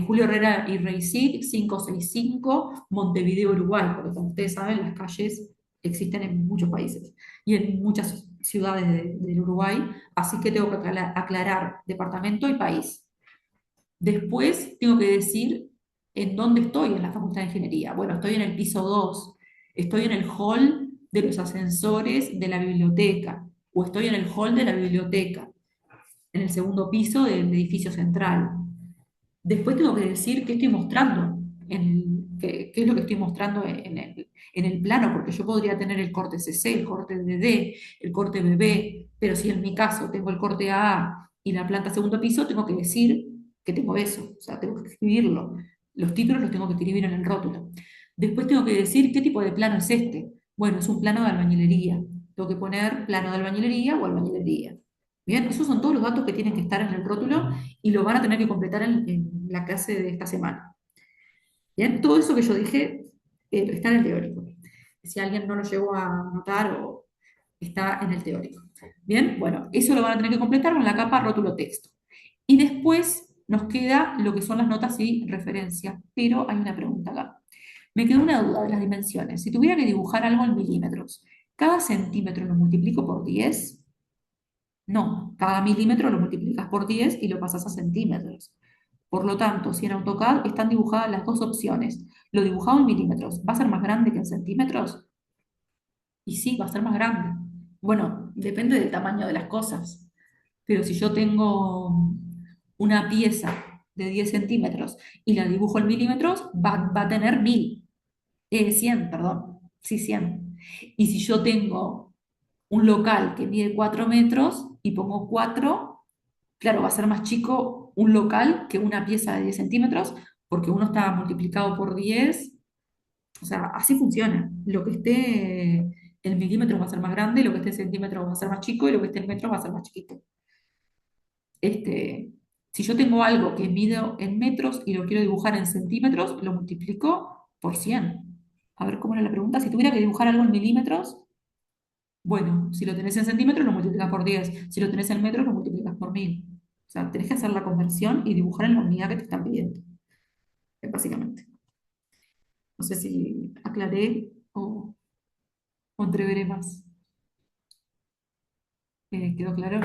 Julio Herrera y Reisig, 565, Montevideo, Uruguay, porque como ustedes saben, las calles existen en muchos países y en muchas ciudades del Uruguay, así que tengo que aclarar departamento y país. Después tengo que decir en dónde estoy en la Facultad de Ingeniería. Bueno, estoy en el piso 2, estoy en el hall de los ascensores de la biblioteca, o estoy en el hall de la biblioteca, en el segundo piso del edificio central. Después tengo que decir qué estoy mostrando, qué es lo que estoy mostrando en el plano, porque yo podría tener el corte CC, el corte DD, el corte BB, pero si en mi caso tengo el corte AA y la planta segundo piso, tengo que decir que tengo eso, o sea, tengo que escribirlo. Los títulos los tengo que escribir en el rótulo. Después tengo que decir qué tipo de plano es este. Bueno, es un plano de albañilería. Tengo que poner plano de albañilería o albañilería. Bien, esos son todos los datos que tienen que estar en el rótulo y lo van a tener que completar en la clase de esta semana. Bien, todo eso que yo dije está en el teórico. Si alguien no lo llegó a notar o está en el teórico. Bien, bueno, eso lo van a tener que completar con la capa rótulo texto. Y después nos queda lo que son las notas y referencias, pero hay una pregunta acá. Me quedó una duda de las dimensiones. Si tuviera que dibujar algo en milímetros, ¿cada centímetro lo multiplico por 10? No, cada milímetro lo multiplicas por 10 y lo pasas a centímetros. Por lo tanto, si en AutoCAD están dibujadas las dos opciones, lo dibujado en milímetros, ¿va a ser más grande que en centímetros? Y sí, va a ser más grande. Bueno, depende del tamaño de las cosas. Pero si yo tengo una pieza de 10 centímetros y la dibujo en milímetros, va a tener 100, perdón. Sí, 100. Y si yo tengo un local que mide 4 metros y pongo 4, claro, va a ser más chico un local que una pieza de 10 centímetros, porque uno está multiplicado por 10. O sea, así funciona. Lo que esté en milímetros va a ser más grande, lo que esté en centímetros va a ser más chico y lo que esté en metros va a ser más chiquito. Si yo tengo algo que mido en metros y lo quiero dibujar en centímetros, lo multiplico por 100. A ver cómo era la pregunta. Si tuviera que dibujar algo en milímetros, bueno, si lo tenés en centímetros, lo multiplicas por 10. Si lo tenés en metros, lo multiplicas por 1000. O sea, tenés que hacer la conversión y dibujar en la unidad que te están pidiendo, básicamente. No sé si aclaré o entreveré más. ¿Quedó claro?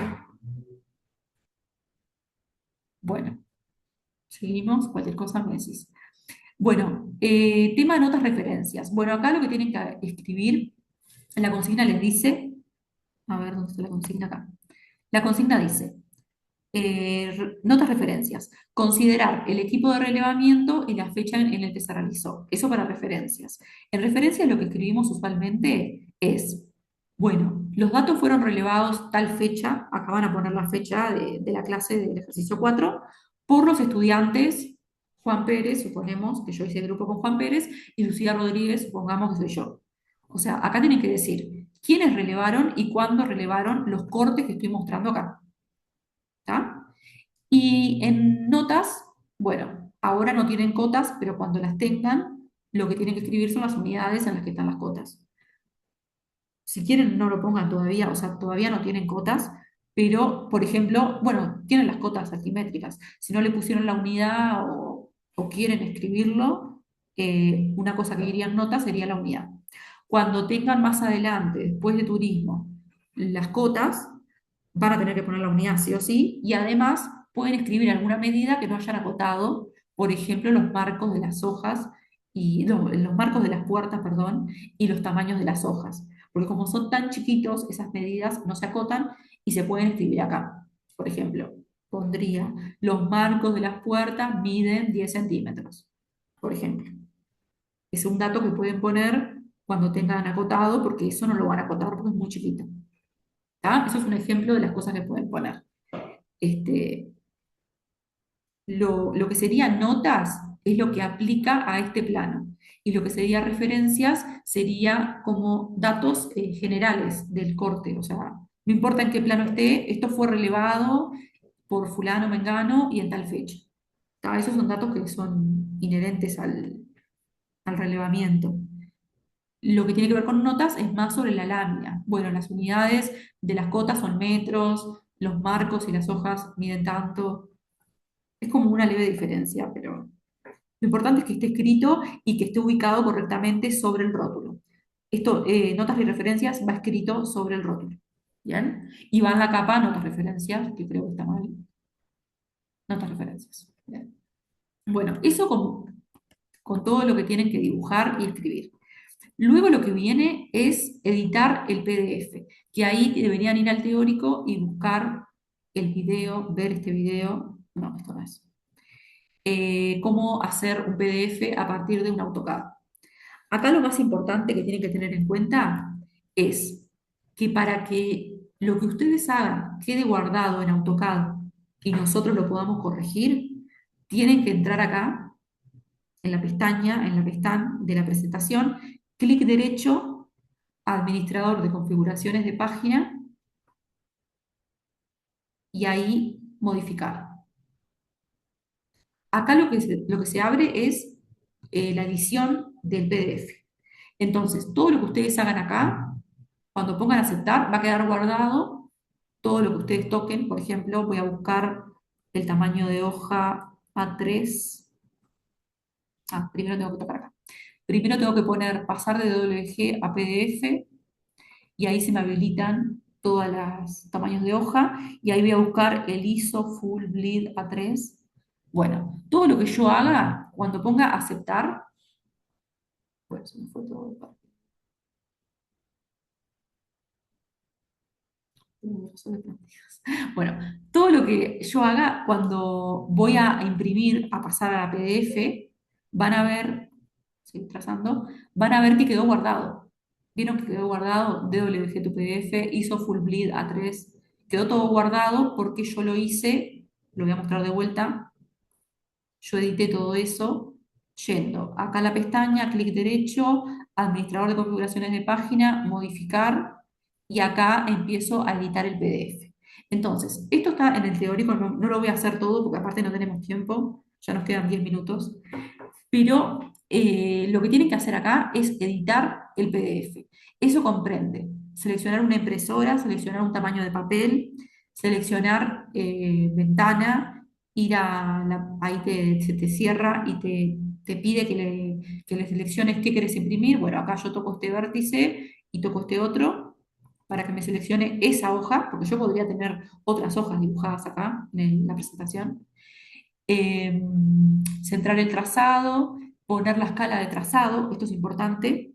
Bueno, seguimos. Cualquier cosa me decís. Bueno, tema de notas referencias. Bueno, acá lo que tienen que escribir, la consigna les dice, a ver, ¿dónde está la consigna acá? La consigna dice, notas referencias, considerar el equipo de relevamiento y la fecha en la que se realizó. Eso para referencias. En referencias lo que escribimos usualmente es, bueno, los datos fueron relevados tal fecha, acá van a poner la fecha de la clase del ejercicio 4, por los estudiantes Juan Pérez, suponemos que yo hice grupo con Juan Pérez, y Lucía Rodríguez, supongamos que soy yo. O sea, acá tienen que decir quiénes relevaron y cuándo relevaron los cortes que estoy mostrando acá. ¿Está? Y en notas, bueno, ahora no tienen cotas, pero cuando las tengan, lo que tienen que escribir son las unidades en las que están las cotas. Si quieren, no lo pongan todavía, o sea, todavía no tienen cotas, pero, por ejemplo, bueno, tienen las cotas altimétricas. Si no le pusieron la unidad o quieren escribirlo, una cosa que iría en notas sería la unidad. Cuando tengan más adelante, después de turismo, las cotas, van a tener que poner la unidad sí o sí, y además pueden escribir alguna medida que no hayan acotado, por ejemplo, los marcos de las hojas y los marcos de las puertas, perdón, y los tamaños de las hojas. Porque como son tan chiquitos, esas medidas no se acotan y se pueden escribir acá. Por ejemplo, pondría, los marcos de las puertas miden 10 centímetros, por ejemplo. Es un dato que pueden poner cuando tengan acotado, porque eso no lo van a acotar porque es muy chiquito. ¿Tá? Eso es un ejemplo de las cosas que pueden poner. Este, lo que serían notas es lo que aplica a este plano. Y lo que sería referencias sería como datos generales del corte. O sea, no importa en qué plano esté, esto fue relevado por fulano, mengano y en tal fecha. ¿Tá? Esos son datos que son inherentes al relevamiento. Lo que tiene que ver con notas es más sobre la lámina. Bueno, las unidades de las cotas son metros, los marcos y las hojas miden tanto. Es como una leve diferencia, pero lo importante es que esté escrito y que esté ubicado correctamente sobre el rótulo. Esto, notas y referencias, va escrito sobre el rótulo. ¿Bien? Y va en la capa notas referencias, que creo que está mal. Notas referencias. Bien. Bueno, eso con todo lo que tienen que dibujar y escribir. Luego lo que viene es editar el PDF, que ahí deberían ir al teórico y buscar el video, ver este video, no, esto no es, cómo hacer un PDF a partir de un AutoCAD. Acá lo más importante que tienen que tener en cuenta es que para que lo que ustedes hagan quede guardado en AutoCAD y nosotros lo podamos corregir, tienen que entrar acá en la pestaña, en la pestaña de la presentación, clic derecho, administrador de configuraciones de página y ahí modificar. Acá lo que se abre es la edición del PDF. Entonces, todo lo que ustedes hagan acá, cuando pongan aceptar, va a quedar guardado todo lo que ustedes toquen. Por ejemplo, voy a buscar el tamaño de hoja A3. Primero tengo que tocar acá. Primero tengo que poner pasar de WG a PDF y ahí se me habilitan todos los tamaños de hoja y ahí voy a buscar el ISO Full Bleed A3. Bueno, todo lo que yo haga, cuando ponga aceptar, bueno, se me fue todo. Bueno, todo lo que yo haga cuando voy a imprimir, a pasar a la PDF, van a ver, seguir trazando, van a ver que quedó guardado. ¿Vieron que quedó guardado? DWG tu PDF, hizo Full Bleed A3, quedó todo guardado porque yo lo hice, lo voy a mostrar de vuelta, yo edité todo eso yendo acá a la pestaña, clic derecho, administrador de configuraciones de página, modificar, y acá empiezo a editar el PDF. Entonces, esto está en el teórico, no lo voy a hacer todo porque aparte no tenemos tiempo, ya nos quedan 10 minutos, pero lo que tienen que hacer acá es editar el PDF. Eso comprende seleccionar una impresora, seleccionar un tamaño de papel, seleccionar ventana, ir ahí se te cierra y te pide que le selecciones qué quieres imprimir. Bueno, acá yo toco este vértice y toco este otro para que me seleccione esa hoja, porque yo podría tener otras hojas dibujadas acá en la presentación. Centrar el trazado, poner la escala de trazado, esto es importante.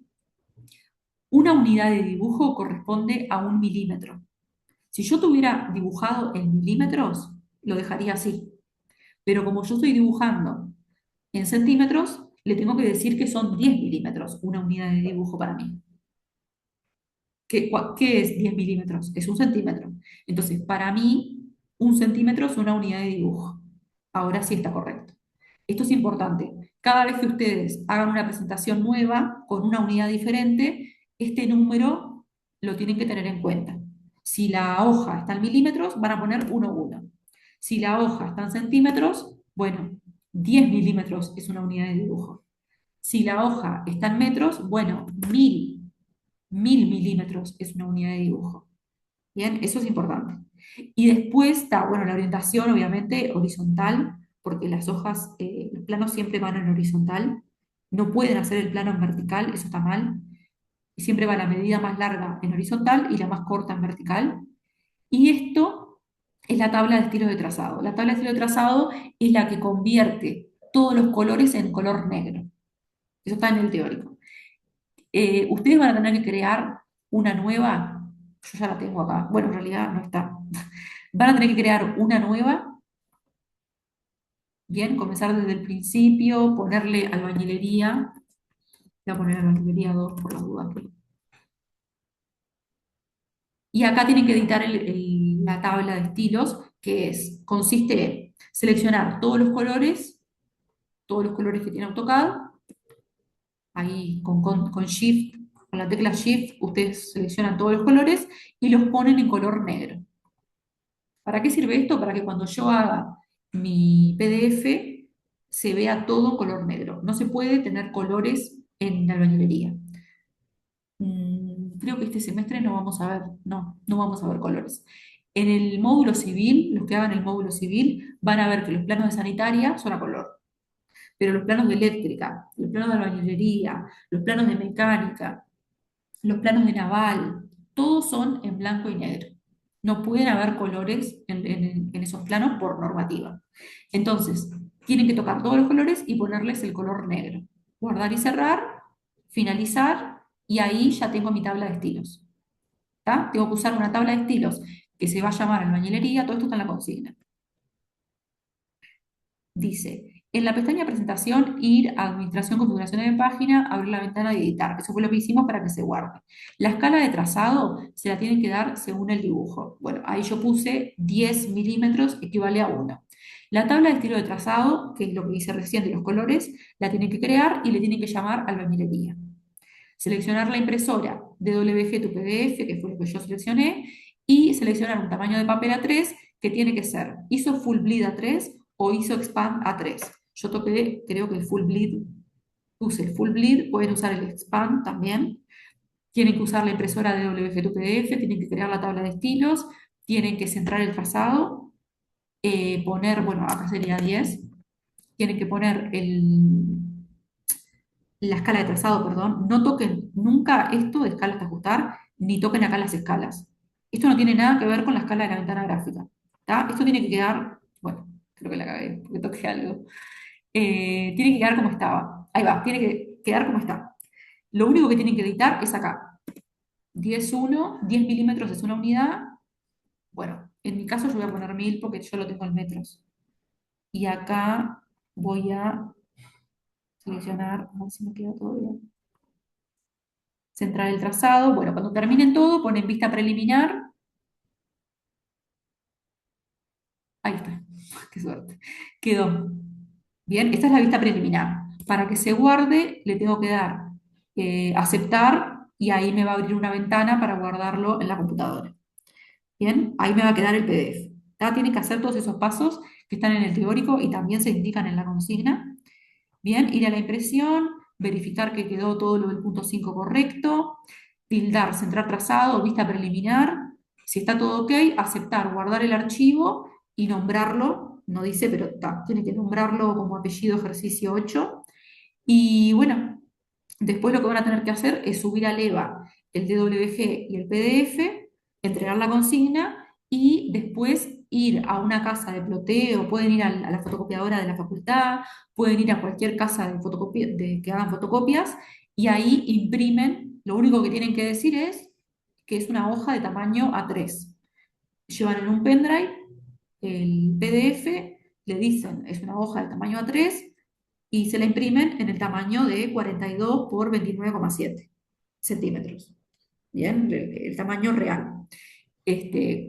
Una unidad de dibujo corresponde a 1 milímetro. Si yo tuviera dibujado en milímetros, lo dejaría así. Pero como yo estoy dibujando en centímetros, le tengo que decir que son 10 milímetros una unidad de dibujo para mí. ¿Qué es 10 milímetros? Es 1 centímetro. Entonces, para mí, 1 centímetro es una unidad de dibujo. Ahora sí está correcto. Esto es importante. Cada vez que ustedes hagan una presentación nueva con una unidad diferente, este número lo tienen que tener en cuenta. Si la hoja está en milímetros, van a poner 1,1. Si la hoja está en centímetros, bueno, 10 milímetros es una unidad de dibujo. Si la hoja está en metros, bueno, 1000 milímetros es una unidad de dibujo. Bien, eso es importante. Y después está, bueno, la orientación obviamente horizontal, porque las hojas, los planos siempre van en horizontal. No pueden hacer el plano en vertical, eso está mal. Y siempre va la medida más larga en horizontal y la más corta en vertical. Y esto es la tabla de estilos de trazado. La tabla de estilo de trazado es la que convierte todos los colores en color negro. Eso está en el teórico. Ustedes van a tener que crear una nueva, yo ya la tengo acá, bueno, en realidad no está. Van a tener que crear una nueva, bien, comenzar desde el principio, ponerle albañilería, voy a poner albañilería 2 por las dudas. Y acá tienen que editar la tabla de estilos, que consiste en seleccionar todos los colores que tiene AutoCAD, ahí con Shift, con la tecla Shift, ustedes seleccionan todos los colores y los ponen en color negro. ¿Para qué sirve esto? Para que cuando yo haga mi PDF se vea todo color negro. No se puede tener colores en la albañilería. Creo que este semestre no vamos a ver, no vamos a ver colores. En el módulo civil, los que hagan el módulo civil, van a ver que los planos de sanitaria son a color, pero los planos de eléctrica, los planos de albañilería, los planos de mecánica, los planos de naval, todos son en blanco y negro. No pueden haber colores en esos planos por normativa. Entonces, tienen que tocar todos los colores y ponerles el color negro. Guardar y cerrar, finalizar, y ahí ya tengo mi tabla de estilos. ¿Tá? Tengo que usar una tabla de estilos que se va a llamar albañilería, todo esto está en la consigna. Dice, en la pestaña presentación, ir a administración, configuración de página, abrir la ventana y editar. Eso fue lo que hicimos para que se guarde. La escala de trazado se la tienen que dar según el dibujo. Bueno, ahí yo puse 10 milímetros, equivale a 1. La tabla de estilo de trazado, que es lo que hice recién de los colores, la tienen que crear y le tienen que llamar albañilería. Seleccionar la impresora DWG tu PDF, que fue lo que yo seleccioné, y seleccionar un tamaño de papel A3 que tiene que ser ISO Full Bleed A3 o ISO Expand A3. Yo toqué, creo que el Full Bleed, puse el Full Bleed, pueden usar el Expand también. Tienen que usar la impresora DWG tu PDF, tienen que crear la tabla de estilos, tienen que centrar el trazado, poner, bueno, acá sería 10, tienen que poner la escala de trazado, perdón, no toquen nunca esto de escalas de ajustar, ni toquen acá las escalas. Esto no tiene nada que ver con la escala de la ventana gráfica. ¿Tá? Esto tiene que quedar, bueno, creo que la cagué porque toqué algo. Tiene que quedar como estaba. Ahí va, tiene que quedar como está. Lo único que tienen que editar es acá. 10,1, 10 milímetros es una unidad. Bueno, en mi caso yo voy a poner 1000 porque yo lo tengo en metros. Y acá voy a seleccionar, a ver si me queda todo bien. Centrar el trazado. Bueno, cuando terminen todo, ponen vista preliminar. Ahí está. Qué suerte. Quedó. Bien, esta es la vista preliminar. Para que se guarde, le tengo que dar aceptar y ahí me va a abrir una ventana para guardarlo en la computadora. Bien, ahí me va a quedar el PDF. ¿Tá? Tienen que hacer todos esos pasos que están en el teórico y también se indican en la consigna. Bien, ir a la impresión, verificar que quedó todo lo del punto 5 correcto, tildar, centrar trazado, vista preliminar. Si está todo ok, aceptar, guardar el archivo y nombrarlo. No dice, pero tiene que nombrarlo como apellido ejercicio 8. Y bueno, después lo que van a tener que hacer es subir al EVA el DWG y el PDF, entregar la consigna y después ir a una casa de ploteo, pueden ir a la fotocopiadora de la facultad, pueden ir a cualquier casa de que hagan fotocopias y ahí imprimen. Lo único que tienen que decir es que es una hoja de tamaño A3. Llevan en un pendrive el PDF, le dicen es una hoja de tamaño A3 y se la imprimen en el tamaño de 42 por 29,7 centímetros. Bien, el tamaño real.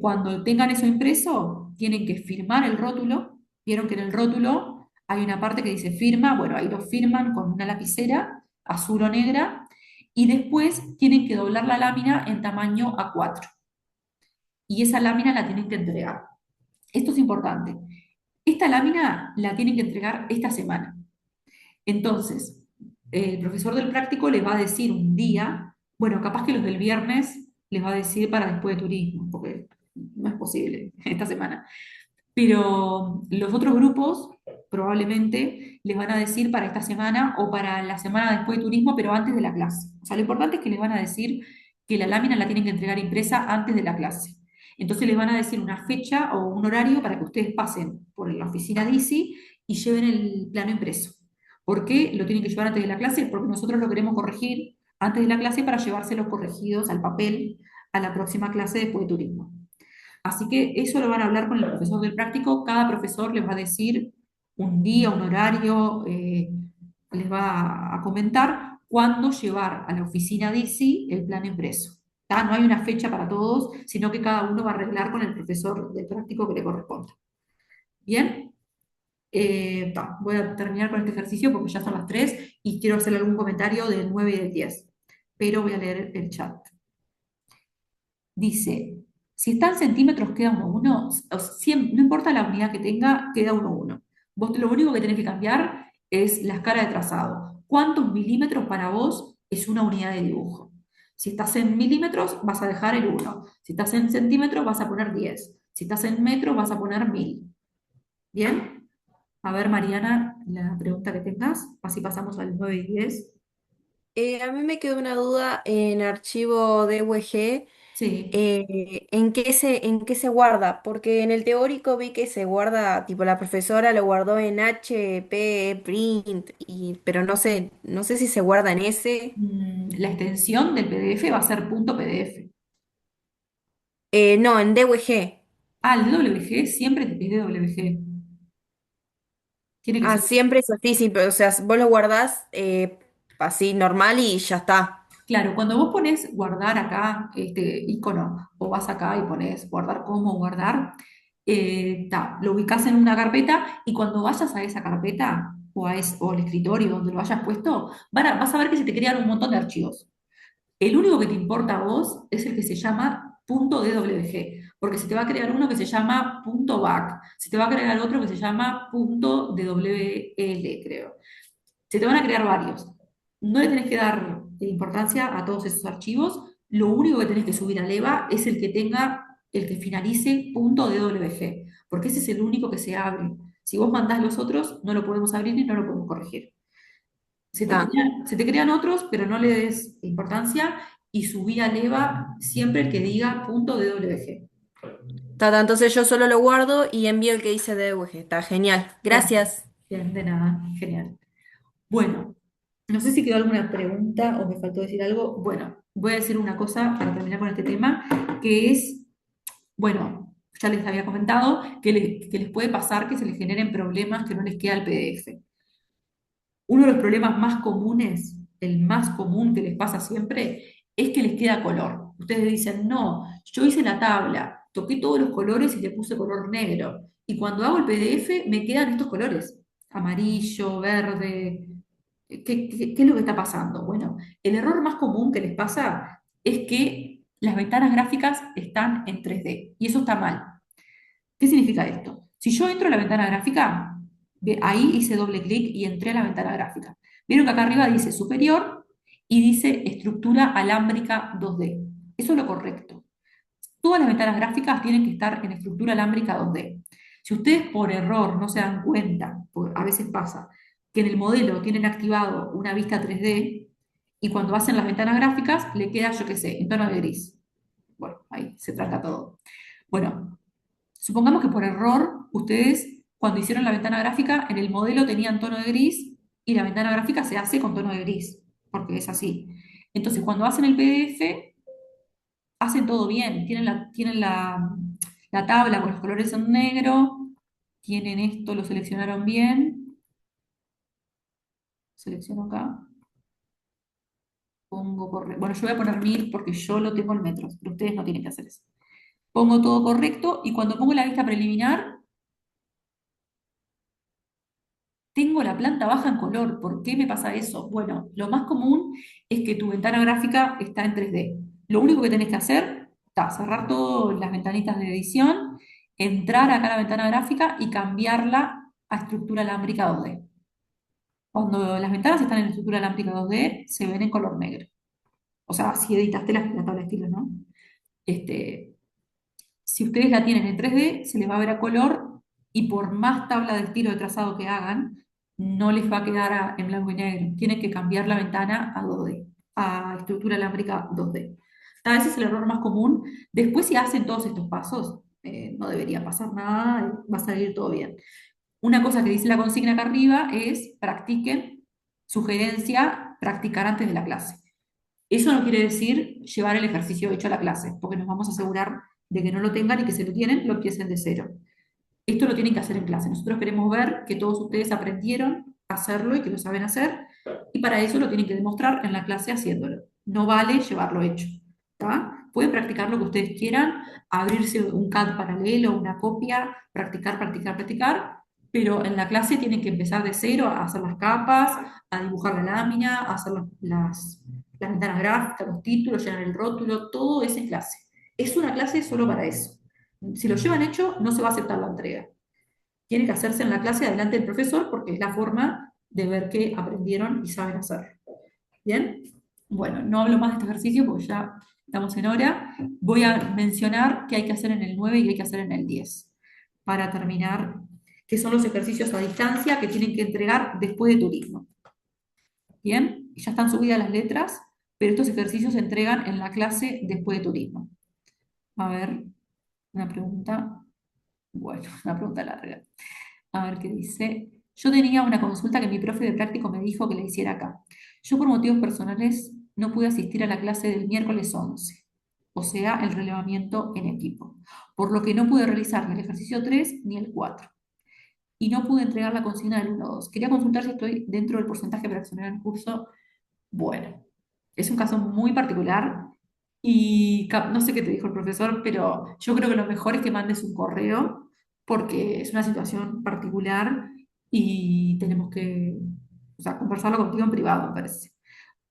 Cuando tengan eso impreso, tienen que firmar el rótulo. Vieron que en el rótulo hay una parte que dice firma, bueno, ahí lo firman con una lapicera azul o negra y después tienen que doblar la lámina en tamaño A4 y esa lámina la tienen que entregar. Esto es importante. Esta lámina la tienen que entregar esta semana. Entonces, el profesor del práctico les va a decir un día, bueno, capaz que los del viernes les va a decir para después de turismo, porque no es posible esta semana. Pero los otros grupos probablemente les van a decir para esta semana o para la semana después de turismo, pero antes de la clase. O sea, lo importante es que les van a decir que la lámina la tienen que entregar impresa antes de la clase. Entonces les van a decir una fecha o un horario para que ustedes pasen por la oficina de ISI y lleven el plano impreso. ¿Por qué lo tienen que llevar antes de la clase? Porque nosotros lo queremos corregir antes de la clase para llevárselos corregidos al papel a la próxima clase después de turismo. Así que eso lo van a hablar con el profesor del práctico. Cada profesor les va a decir un día, un horario, les va a comentar cuándo llevar a la oficina de ISI el plan impreso. ¿Tá? No hay una fecha para todos, sino que cada uno va a arreglar con el profesor del práctico que le corresponda. ¿Bien? Voy a terminar con este ejercicio porque ya son las 3 y quiero hacer algún comentario del 9 y del 10, pero voy a leer el chat. Dice, si está en centímetros queda 1,1, no importa la unidad que tenga, queda 1,1. Vos lo único que tenés que cambiar es la escala de trazado. ¿Cuántos milímetros para vos es una unidad de dibujo? Si estás en milímetros, vas a dejar el 1. Si estás en centímetros, vas a poner 10. Si estás en metros, vas a poner 1000. ¿Bien? A ver, Mariana, la pregunta que tengas, así pasamos al 9 y 10. A mí me quedó una duda en archivo DWG. Sí. ¿En qué se guarda? Porque en el teórico vi que se guarda, tipo la profesora lo guardó en HP, print, pero no sé si se guarda en ese. La extensión del PDF va a ser punto PDF. No, en DWG. Ah, el DWG siempre es DWG. Tiene que Ah, ser. siempre es así, sí, pero, o sea, vos lo guardás así normal y ya está. Claro, cuando vos pones guardar acá, este icono, o vas acá y pones guardar como guardar, lo ubicás en una carpeta y cuando vayas a esa carpeta o al escritorio donde lo hayas puesto, vas a ver que se te crean un montón de archivos. El único que te importa a vos es el que se llama .dwg, porque se te va a crear uno que se llama .back, se te va a crear otro que se llama .dwl, creo. Se te van a crear varios. No le tenés que dar importancia a todos esos archivos. Lo único que tenés que subir al EVA es el que tenga, el que finalice .dwg, porque ese es el único que se abre. Si vos mandás los otros, no lo podemos abrir y no lo podemos corregir. Está. Se te crean otros, pero no le des importancia y subí al EVA siempre el que diga .dwg. Está, entonces yo solo lo guardo y envío el que dice DWG. Está genial. Bien, Gracias. bien, de nada, genial. Bueno, no sé si quedó alguna pregunta o me faltó decir algo. Bueno, voy a decir una cosa para terminar con este tema, que es, bueno, ya les había comentado que les puede pasar que se les generen problemas que no les queda el PDF. Uno de los problemas más comunes, el más común que les pasa siempre, es que les queda color. Ustedes dicen, no, yo hice la tabla, toqué todos los colores y le puse color negro. Y cuando hago el PDF me quedan estos colores, amarillo, verde. ¿Qué es lo que está pasando? Bueno, el error más común que les pasa es que las ventanas gráficas están en 3D y eso está mal. ¿Qué significa esto? Si yo entro a la ventana gráfica, ahí hice doble clic y entré a la ventana gráfica. Vieron que acá arriba dice superior y dice estructura alámbrica 2D. Eso es lo correcto. Todas las ventanas gráficas tienen que estar en estructura alámbrica 2D. Si ustedes por error no se dan cuenta, porque a veces pasa, que en el modelo tienen activado una vista 3D y cuando hacen las ventanas gráficas le queda, yo qué sé, en tono de gris. Bueno, ahí se tranca todo. Bueno, supongamos que por error ustedes cuando hicieron la ventana gráfica en el modelo tenían tono de gris y la ventana gráfica se hace con tono de gris, porque es así. Entonces, cuando hacen el PDF, hacen todo bien, la tabla con los colores en negro, tienen esto, lo seleccionaron bien, selecciono acá, pongo correcto, bueno, yo voy a poner 1000 porque yo lo tengo en metros, pero ustedes no tienen que hacer eso. Pongo todo correcto y cuando pongo la vista preliminar, tengo la planta baja en color. ¿Por qué me pasa eso? Bueno, lo más común es que tu ventana gráfica está en 3D. Lo único que tenés que hacer está cerrar todas las ventanitas de edición, entrar acá a la ventana gráfica y cambiarla a estructura alámbrica 2D. Cuando las ventanas están en estructura alámbrica 2D, se ven en color negro. O sea, si editaste la tabla de estilos, ¿no? Este, si ustedes la tienen en 3D, se les va a ver a color y por más tabla de estilo de trazado que hagan, no les va a quedar en blanco y negro. Tienen que cambiar la ventana a 2D, a estructura alámbrica 2D. Ese es el error más común. Después, si hacen todos estos pasos, no debería pasar nada, va a salir todo bien. Una cosa que dice la consigna acá arriba es practiquen, sugerencia, practicar antes de la clase. Eso no quiere decir llevar el ejercicio hecho a la clase, porque nos vamos a asegurar de que no lo tengan y que se lo tienen, lo empiecen de cero. Esto lo tienen que hacer en clase. Nosotros queremos ver que todos ustedes aprendieron a hacerlo y que lo saben hacer, y para eso lo tienen que demostrar en la clase haciéndolo. No vale llevarlo hecho. ¿Tá? Pueden practicar lo que ustedes quieran, abrirse un CAD paralelo, una copia, practicar, practicar, practicar, pero en la clase tienen que empezar de cero a hacer las capas, a dibujar la lámina, a hacer las ventanas gráficas, los títulos, llenar el rótulo, todo es en clase. Es una clase solo para eso. Si lo llevan hecho, no se va a aceptar la entrega. Tiene que hacerse en la clase delante del profesor porque es la forma de ver que aprendieron y saben hacer. ¿Bien? Bueno, no hablo más de este ejercicio porque ya estamos en hora. Voy a mencionar qué hay que hacer en el 9 y qué hay que hacer en el 10 para terminar, que son los ejercicios a distancia que tienen que entregar después de turismo. ¿Bien? Ya están subidas las letras, pero estos ejercicios se entregan en la clase después de turismo. A ver, una pregunta. Bueno, una pregunta larga. A ver qué dice. Yo tenía una consulta que mi profe de práctico me dijo que la hiciera acá. Yo por motivos personales no pude asistir a la clase del miércoles 11, o sea, el relevamiento en equipo, por lo que no pude realizar ni el ejercicio 3 ni el 4 y no pude entregar la consigna del 1-2. Quería consultar si estoy dentro del porcentaje para accionar el curso. Bueno, es un caso muy particular y no sé qué te dijo el profesor, pero yo creo que lo mejor es que mandes un correo porque es una situación particular y tenemos que, o sea, conversarlo contigo en privado, me parece.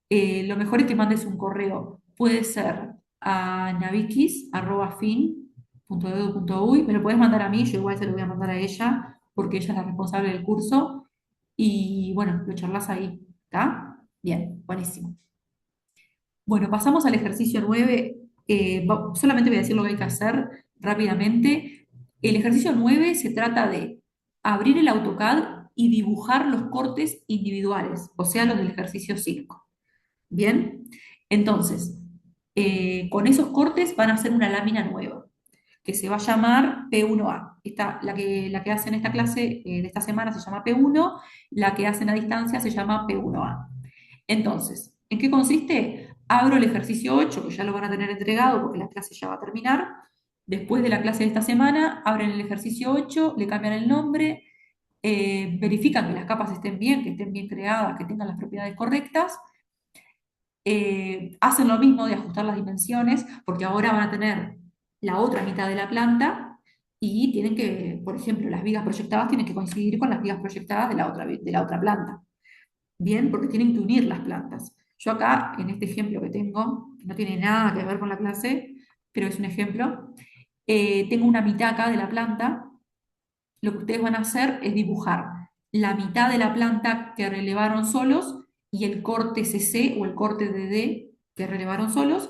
Lo mejor es que mandes un correo. Puede ser a navikis@fin.edu.uy, me lo puedes mandar a mí, yo igual se lo voy a mandar a ella porque ella es la responsable del curso y bueno, lo charlas ahí, ¿está? Bien, buenísimo. Bueno, pasamos al ejercicio 9. Solamente voy a decir lo que hay que hacer rápidamente. El ejercicio 9 se trata de abrir el AutoCAD y dibujar los cortes individuales, o sea, los del ejercicio 5. Bien, entonces, con esos cortes van a hacer una lámina nueva, que se va a llamar P1A. La que hace en esta clase de esta semana se llama P1, la que hacen a distancia se llama P1A. Entonces, ¿en qué consiste? Abro el ejercicio 8, que ya lo van a tener entregado porque la clase ya va a terminar. Después de la clase de esta semana, abren el ejercicio 8, le cambian el nombre, verifican que las capas estén bien, que estén bien creadas, que tengan las propiedades correctas. Hacen lo mismo de ajustar las dimensiones, porque ahora van a tener la otra mitad de la planta y tienen que, por ejemplo, las vigas proyectadas tienen que coincidir con las vigas proyectadas de la otra planta. Bien, porque tienen que unir las plantas. Yo acá, en este ejemplo que tengo, que no tiene nada que ver con la clase, pero es un ejemplo, tengo una mitad acá de la planta. Lo que ustedes van a hacer es dibujar la mitad de la planta que relevaron solos y el corte CC o el corte DD que relevaron solos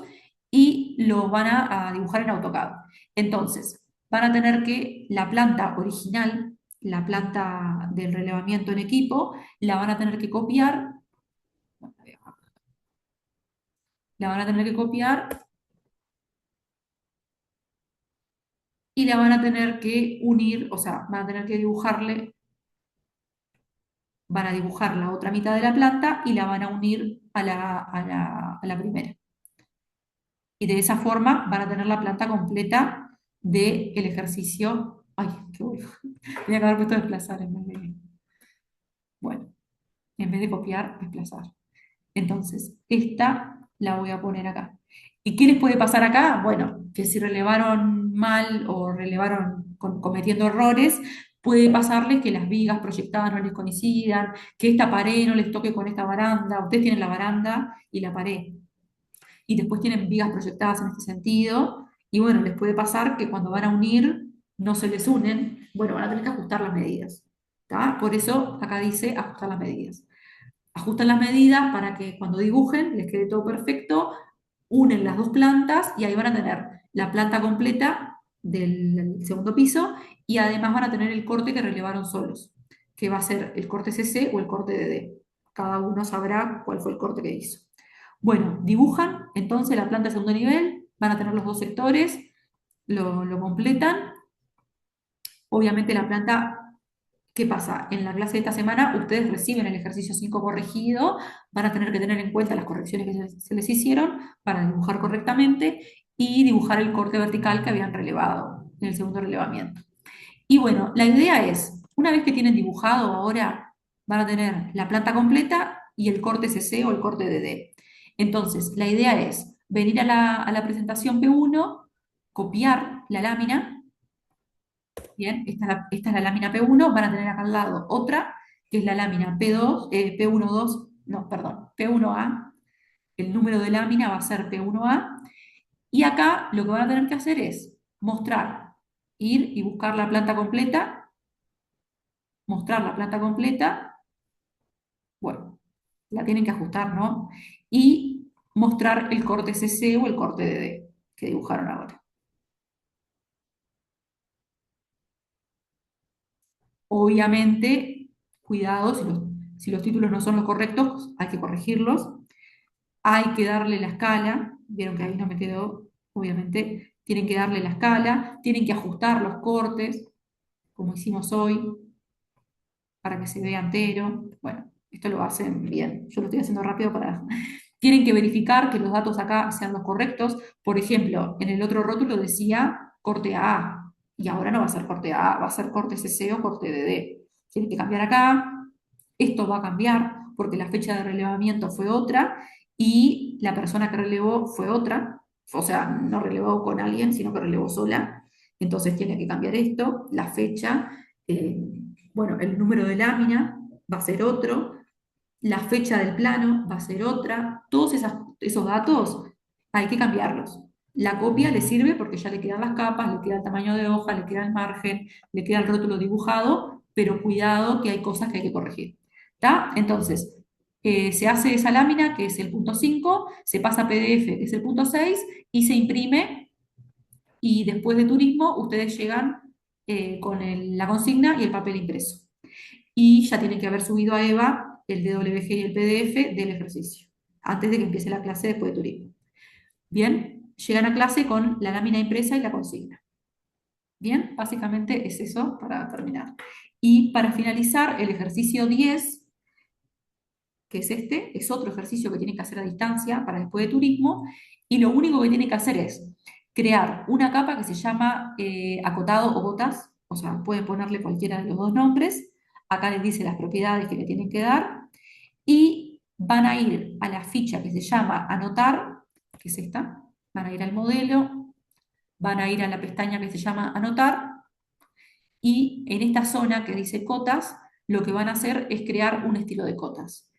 y lo van a dibujar en AutoCAD. Entonces, van a tener que la planta original, la planta del relevamiento en equipo, la van a tener que copiar, la van a tener que copiar y la van a tener que unir, o sea, van a tener que van a dibujar la otra mitad de la planta y la van a unir a la primera. Y de esa forma van a tener la planta completa del ejercicio. Ay, qué bueno. Tenía que haber puesto desplazar en vez de. Bueno, en vez de copiar, desplazar. Entonces, esta la voy a poner acá. ¿Y qué les puede pasar acá? Bueno, que si relevaron mal o relevaron cometiendo errores, puede pasarles que las vigas proyectadas no les coincidan, que esta pared no les toque con esta baranda. Ustedes tienen la baranda y la pared. Y después tienen vigas proyectadas en este sentido. Y bueno, les puede pasar que cuando van a unir, no se les unen. Bueno, van a tener que ajustar las medidas. ¿Tá? Por eso acá dice ajustar las medidas. Ajustan las medidas para que cuando dibujen les quede todo perfecto, unen las dos plantas y ahí van a tener la planta completa del segundo piso y además van a tener el corte que relevaron solos, que va a ser el corte CC o el corte DD. Cada uno sabrá cuál fue el corte que hizo. Bueno, dibujan entonces la planta de segundo nivel, van a tener los dos sectores, lo completan. Obviamente la planta. ¿Qué pasa? En la clase de esta semana ustedes reciben el ejercicio 5 corregido, van a tener que tener en cuenta las correcciones que se les hicieron para dibujar correctamente y dibujar el corte vertical que habían relevado en el segundo relevamiento. Y bueno, la idea es, una vez que tienen dibujado ahora, van a tener la planta completa y el corte CC o el corte DD. Entonces, la idea es venir a la presentación P1, copiar la lámina. Bien, esta es la lámina P1, van a tener acá al lado otra, que es la lámina P2, P12, no, perdón, P1A, el número de lámina va a ser P1A, y acá lo que van a tener que hacer es ir y buscar la planta completa, mostrar la planta completa, bueno, la tienen que ajustar, ¿no? Y mostrar el corte CC o el corte DD que dibujaron ahora. Obviamente, cuidado, si los títulos no son los correctos, hay que corregirlos. Hay que darle la escala. Vieron que ahí no me quedó, obviamente, Tienen que darle la escala, tienen que ajustar los cortes, como hicimos hoy, para que se vea entero. Bueno, esto lo hacen bien. Yo lo estoy haciendo rápido para... Tienen que verificar que los datos acá sean los correctos. Por ejemplo, en el otro rótulo decía corte A, y ahora no va a ser corte A, va a ser corte CC o corte DD. Tienen que cambiar acá. Esto va a cambiar porque la fecha de relevamiento fue otra y la persona que relevó fue otra. O sea, no relevó con alguien, sino que relevó sola. Entonces tiene que cambiar esto, la fecha, eh, bueno, el número de lámina va a ser otro, la fecha del plano va a ser otra, todos esos datos hay que cambiarlos. La copia le sirve porque ya le quedan las capas, le queda el tamaño de hoja, le queda el margen, le queda el rótulo dibujado, pero cuidado que hay cosas que hay que corregir. ¿Está? Entonces, se hace esa lámina, que es el punto 5, se pasa a PDF, que es el punto 6, y se imprime, y después de turismo ustedes llegan con la consigna y el papel impreso. Y ya tienen que haber subido a EVA el DWG y el PDF del ejercicio, antes de que empiece la clase después de turismo. Bien, llegan a clase con la lámina impresa y la consigna. Bien, básicamente es eso para terminar. Y para finalizar, el ejercicio 10, que es este, es otro ejercicio que tienen que hacer a distancia para después de turismo, y lo único que tienen que hacer es crear una capa que se llama acotado o gotas, o sea, pueden ponerle cualquiera de los dos nombres, acá les dice las propiedades que le tienen que dar, y van a ir a la ficha que se llama anotar, que es esta, van a ir al modelo, van a ir a la pestaña que se llama anotar, y en esta zona que dice cotas, lo que van a hacer es crear un estilo de cotas.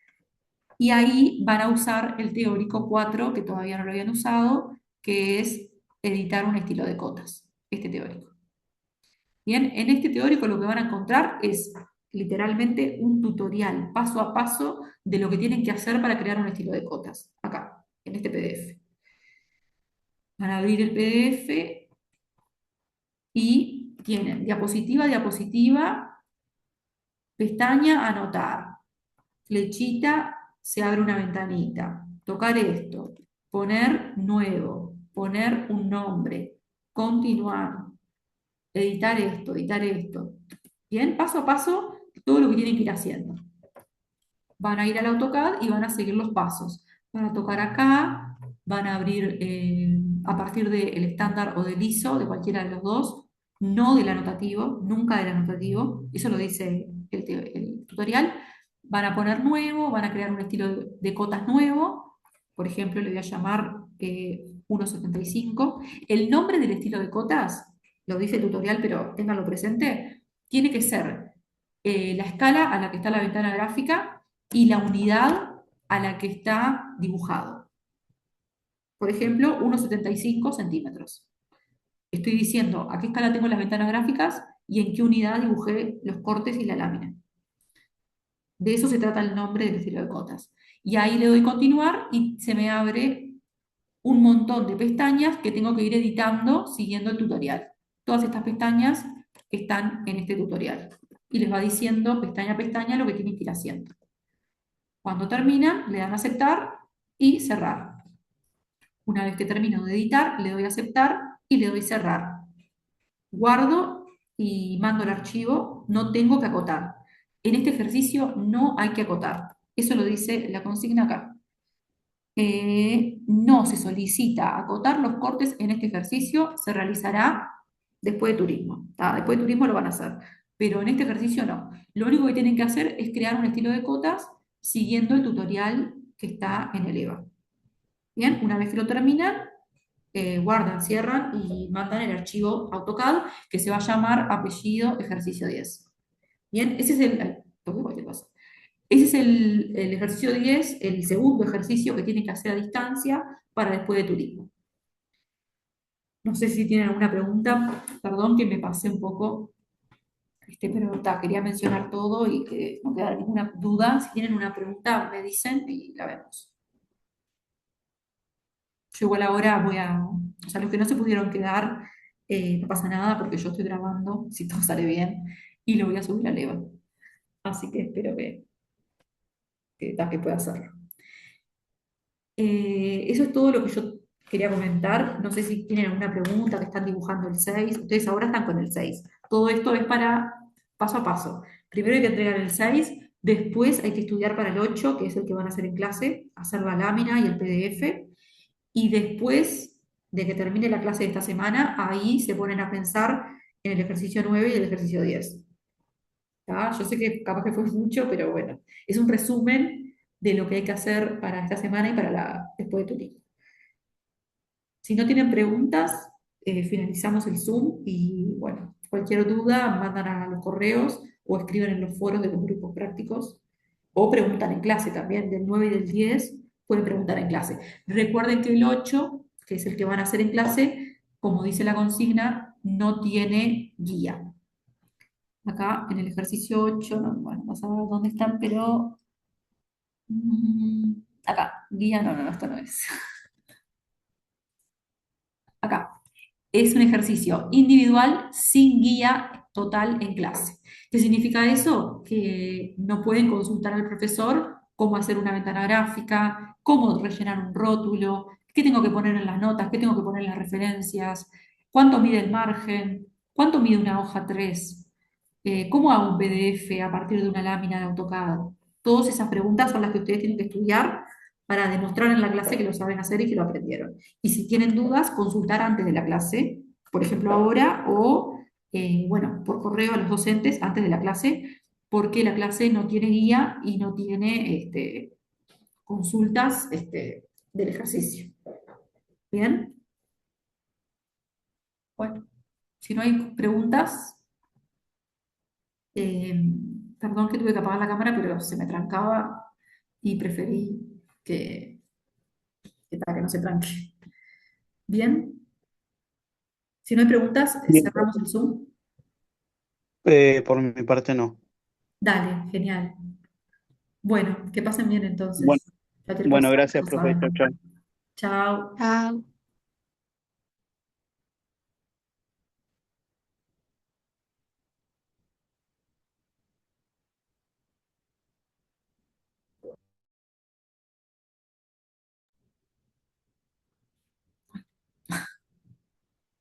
Y ahí van a usar el teórico 4, que todavía no lo habían usado, que es editar un estilo de cotas, este teórico. Bien, en este teórico lo que van a encontrar es literalmente un tutorial paso a paso de lo que tienen que hacer para crear un estilo de cotas, acá, en este PDF. Van a abrir el PDF y tienen diapositiva, diapositiva, pestaña, anotar, flechita, se abre una ventanita, tocar esto, poner nuevo, poner un nombre, continuar, editar esto, editar esto. Bien, paso a paso, todo lo que tienen que ir haciendo. Van a ir al AutoCAD y van a seguir los pasos. Van a tocar acá, van a abrir a partir del estándar o del ISO, de cualquiera de los dos, no del anotativo, nunca del anotativo, eso lo dice el tutorial. Van a poner nuevo, van a crear un estilo de cotas nuevo, por ejemplo, le voy a llamar 1.75. El nombre del estilo de cotas, lo dice el tutorial, pero ténganlo presente, tiene que ser la escala a la que está la ventana gráfica y la unidad a la que está dibujado. Por ejemplo, 1,75 centímetros. Estoy diciendo a qué escala tengo las ventanas gráficas y en qué unidad dibujé los cortes y la lámina. De eso se trata el nombre del estilo de cotas. Y ahí le doy continuar y se me abre un montón de pestañas que tengo que ir editando siguiendo el tutorial. Todas estas pestañas están en este tutorial. Y les va diciendo pestaña a pestaña lo que tienen que ir haciendo. Cuando terminan, le dan a aceptar y cerrar. Una vez que termino de editar, le doy a aceptar y le doy cerrar. Guardo y mando el archivo, no tengo que acotar. En este ejercicio no hay que acotar. Eso lo dice la consigna acá. No se solicita acotar los cortes en este ejercicio, se realizará después de turismo. Después de turismo lo van a hacer, pero en este ejercicio no. Lo único que tienen que hacer es crear un estilo de cotas siguiendo el tutorial que está en el EVA. Bien, una vez que lo terminan, guardan, cierran y mandan el archivo AutoCAD que se va a llamar apellido ejercicio 10. Bien, ese es el ejercicio 10, el segundo ejercicio que tienen que hacer a distancia para después de turismo. No sé si tienen alguna pregunta, perdón que me pasé un poco, pero quería mencionar todo y que no quedara ninguna duda. Si tienen una pregunta, me dicen y la vemos. Yo igual ahora o sea, los que no se pudieron quedar, no pasa nada porque yo estoy grabando, si todo sale bien, y lo voy a subir al EVA. Así que espero que pueda hacerlo. Eso es todo lo que yo quería comentar. No sé si tienen alguna pregunta, que están dibujando el 6. Ustedes ahora están con el 6. Todo esto es para paso a paso. Primero hay que entregar el 6, después hay que estudiar para el 8, que es el que van a hacer en clase, hacer la lámina y el PDF, y después de que termine la clase de esta semana, ahí se ponen a pensar en el ejercicio 9 y el ejercicio 10. ¿Tá? Yo sé que capaz que fue mucho, pero bueno, es un resumen de lo que hay que hacer para esta semana y para después de tu. Si no tienen preguntas, finalizamos el Zoom y bueno, cualquier duda mandan a los correos o escriben en los foros de los grupos prácticos o preguntan en clase también, del 9 y del 10 pueden preguntar en clase. Recuerden que el 8, que es el que van a hacer en clase, como dice la consigna, no tiene guía. Acá en el ejercicio 8, no, bueno, no sabemos dónde están, pero acá, guía, no, esto no es. Acá. Es un ejercicio individual sin guía total en clase. ¿Qué significa eso? Que no pueden consultar al profesor cómo hacer una ventana gráfica, cómo rellenar un rótulo, qué tengo que poner en las notas, qué tengo que poner en las referencias, cuánto mide el margen, cuánto mide una hoja 3, cómo hago un PDF a partir de una lámina de AutoCAD. Todas esas preguntas son las que ustedes tienen que estudiar para demostrar en la clase que lo saben hacer y que lo aprendieron. Y si tienen dudas, consultar antes de la clase, por ejemplo ahora, o bueno, por correo a los docentes antes de la clase, porque la clase no tiene guía y no tiene consultas del ejercicio. ¿Bien? Bueno, si no hay preguntas, eh, perdón que tuve que apagar la cámara, pero se me trancaba y preferí que, que no se tranque. Bien, si no hay preguntas, Bien. cerramos el Zoom. Por mi parte no. Dale, genial. Bueno, que pasen bien Bueno, entonces. Cualquier bueno, cosa, gracias, ya profe. Chao, saben. chao. Chao. Chao.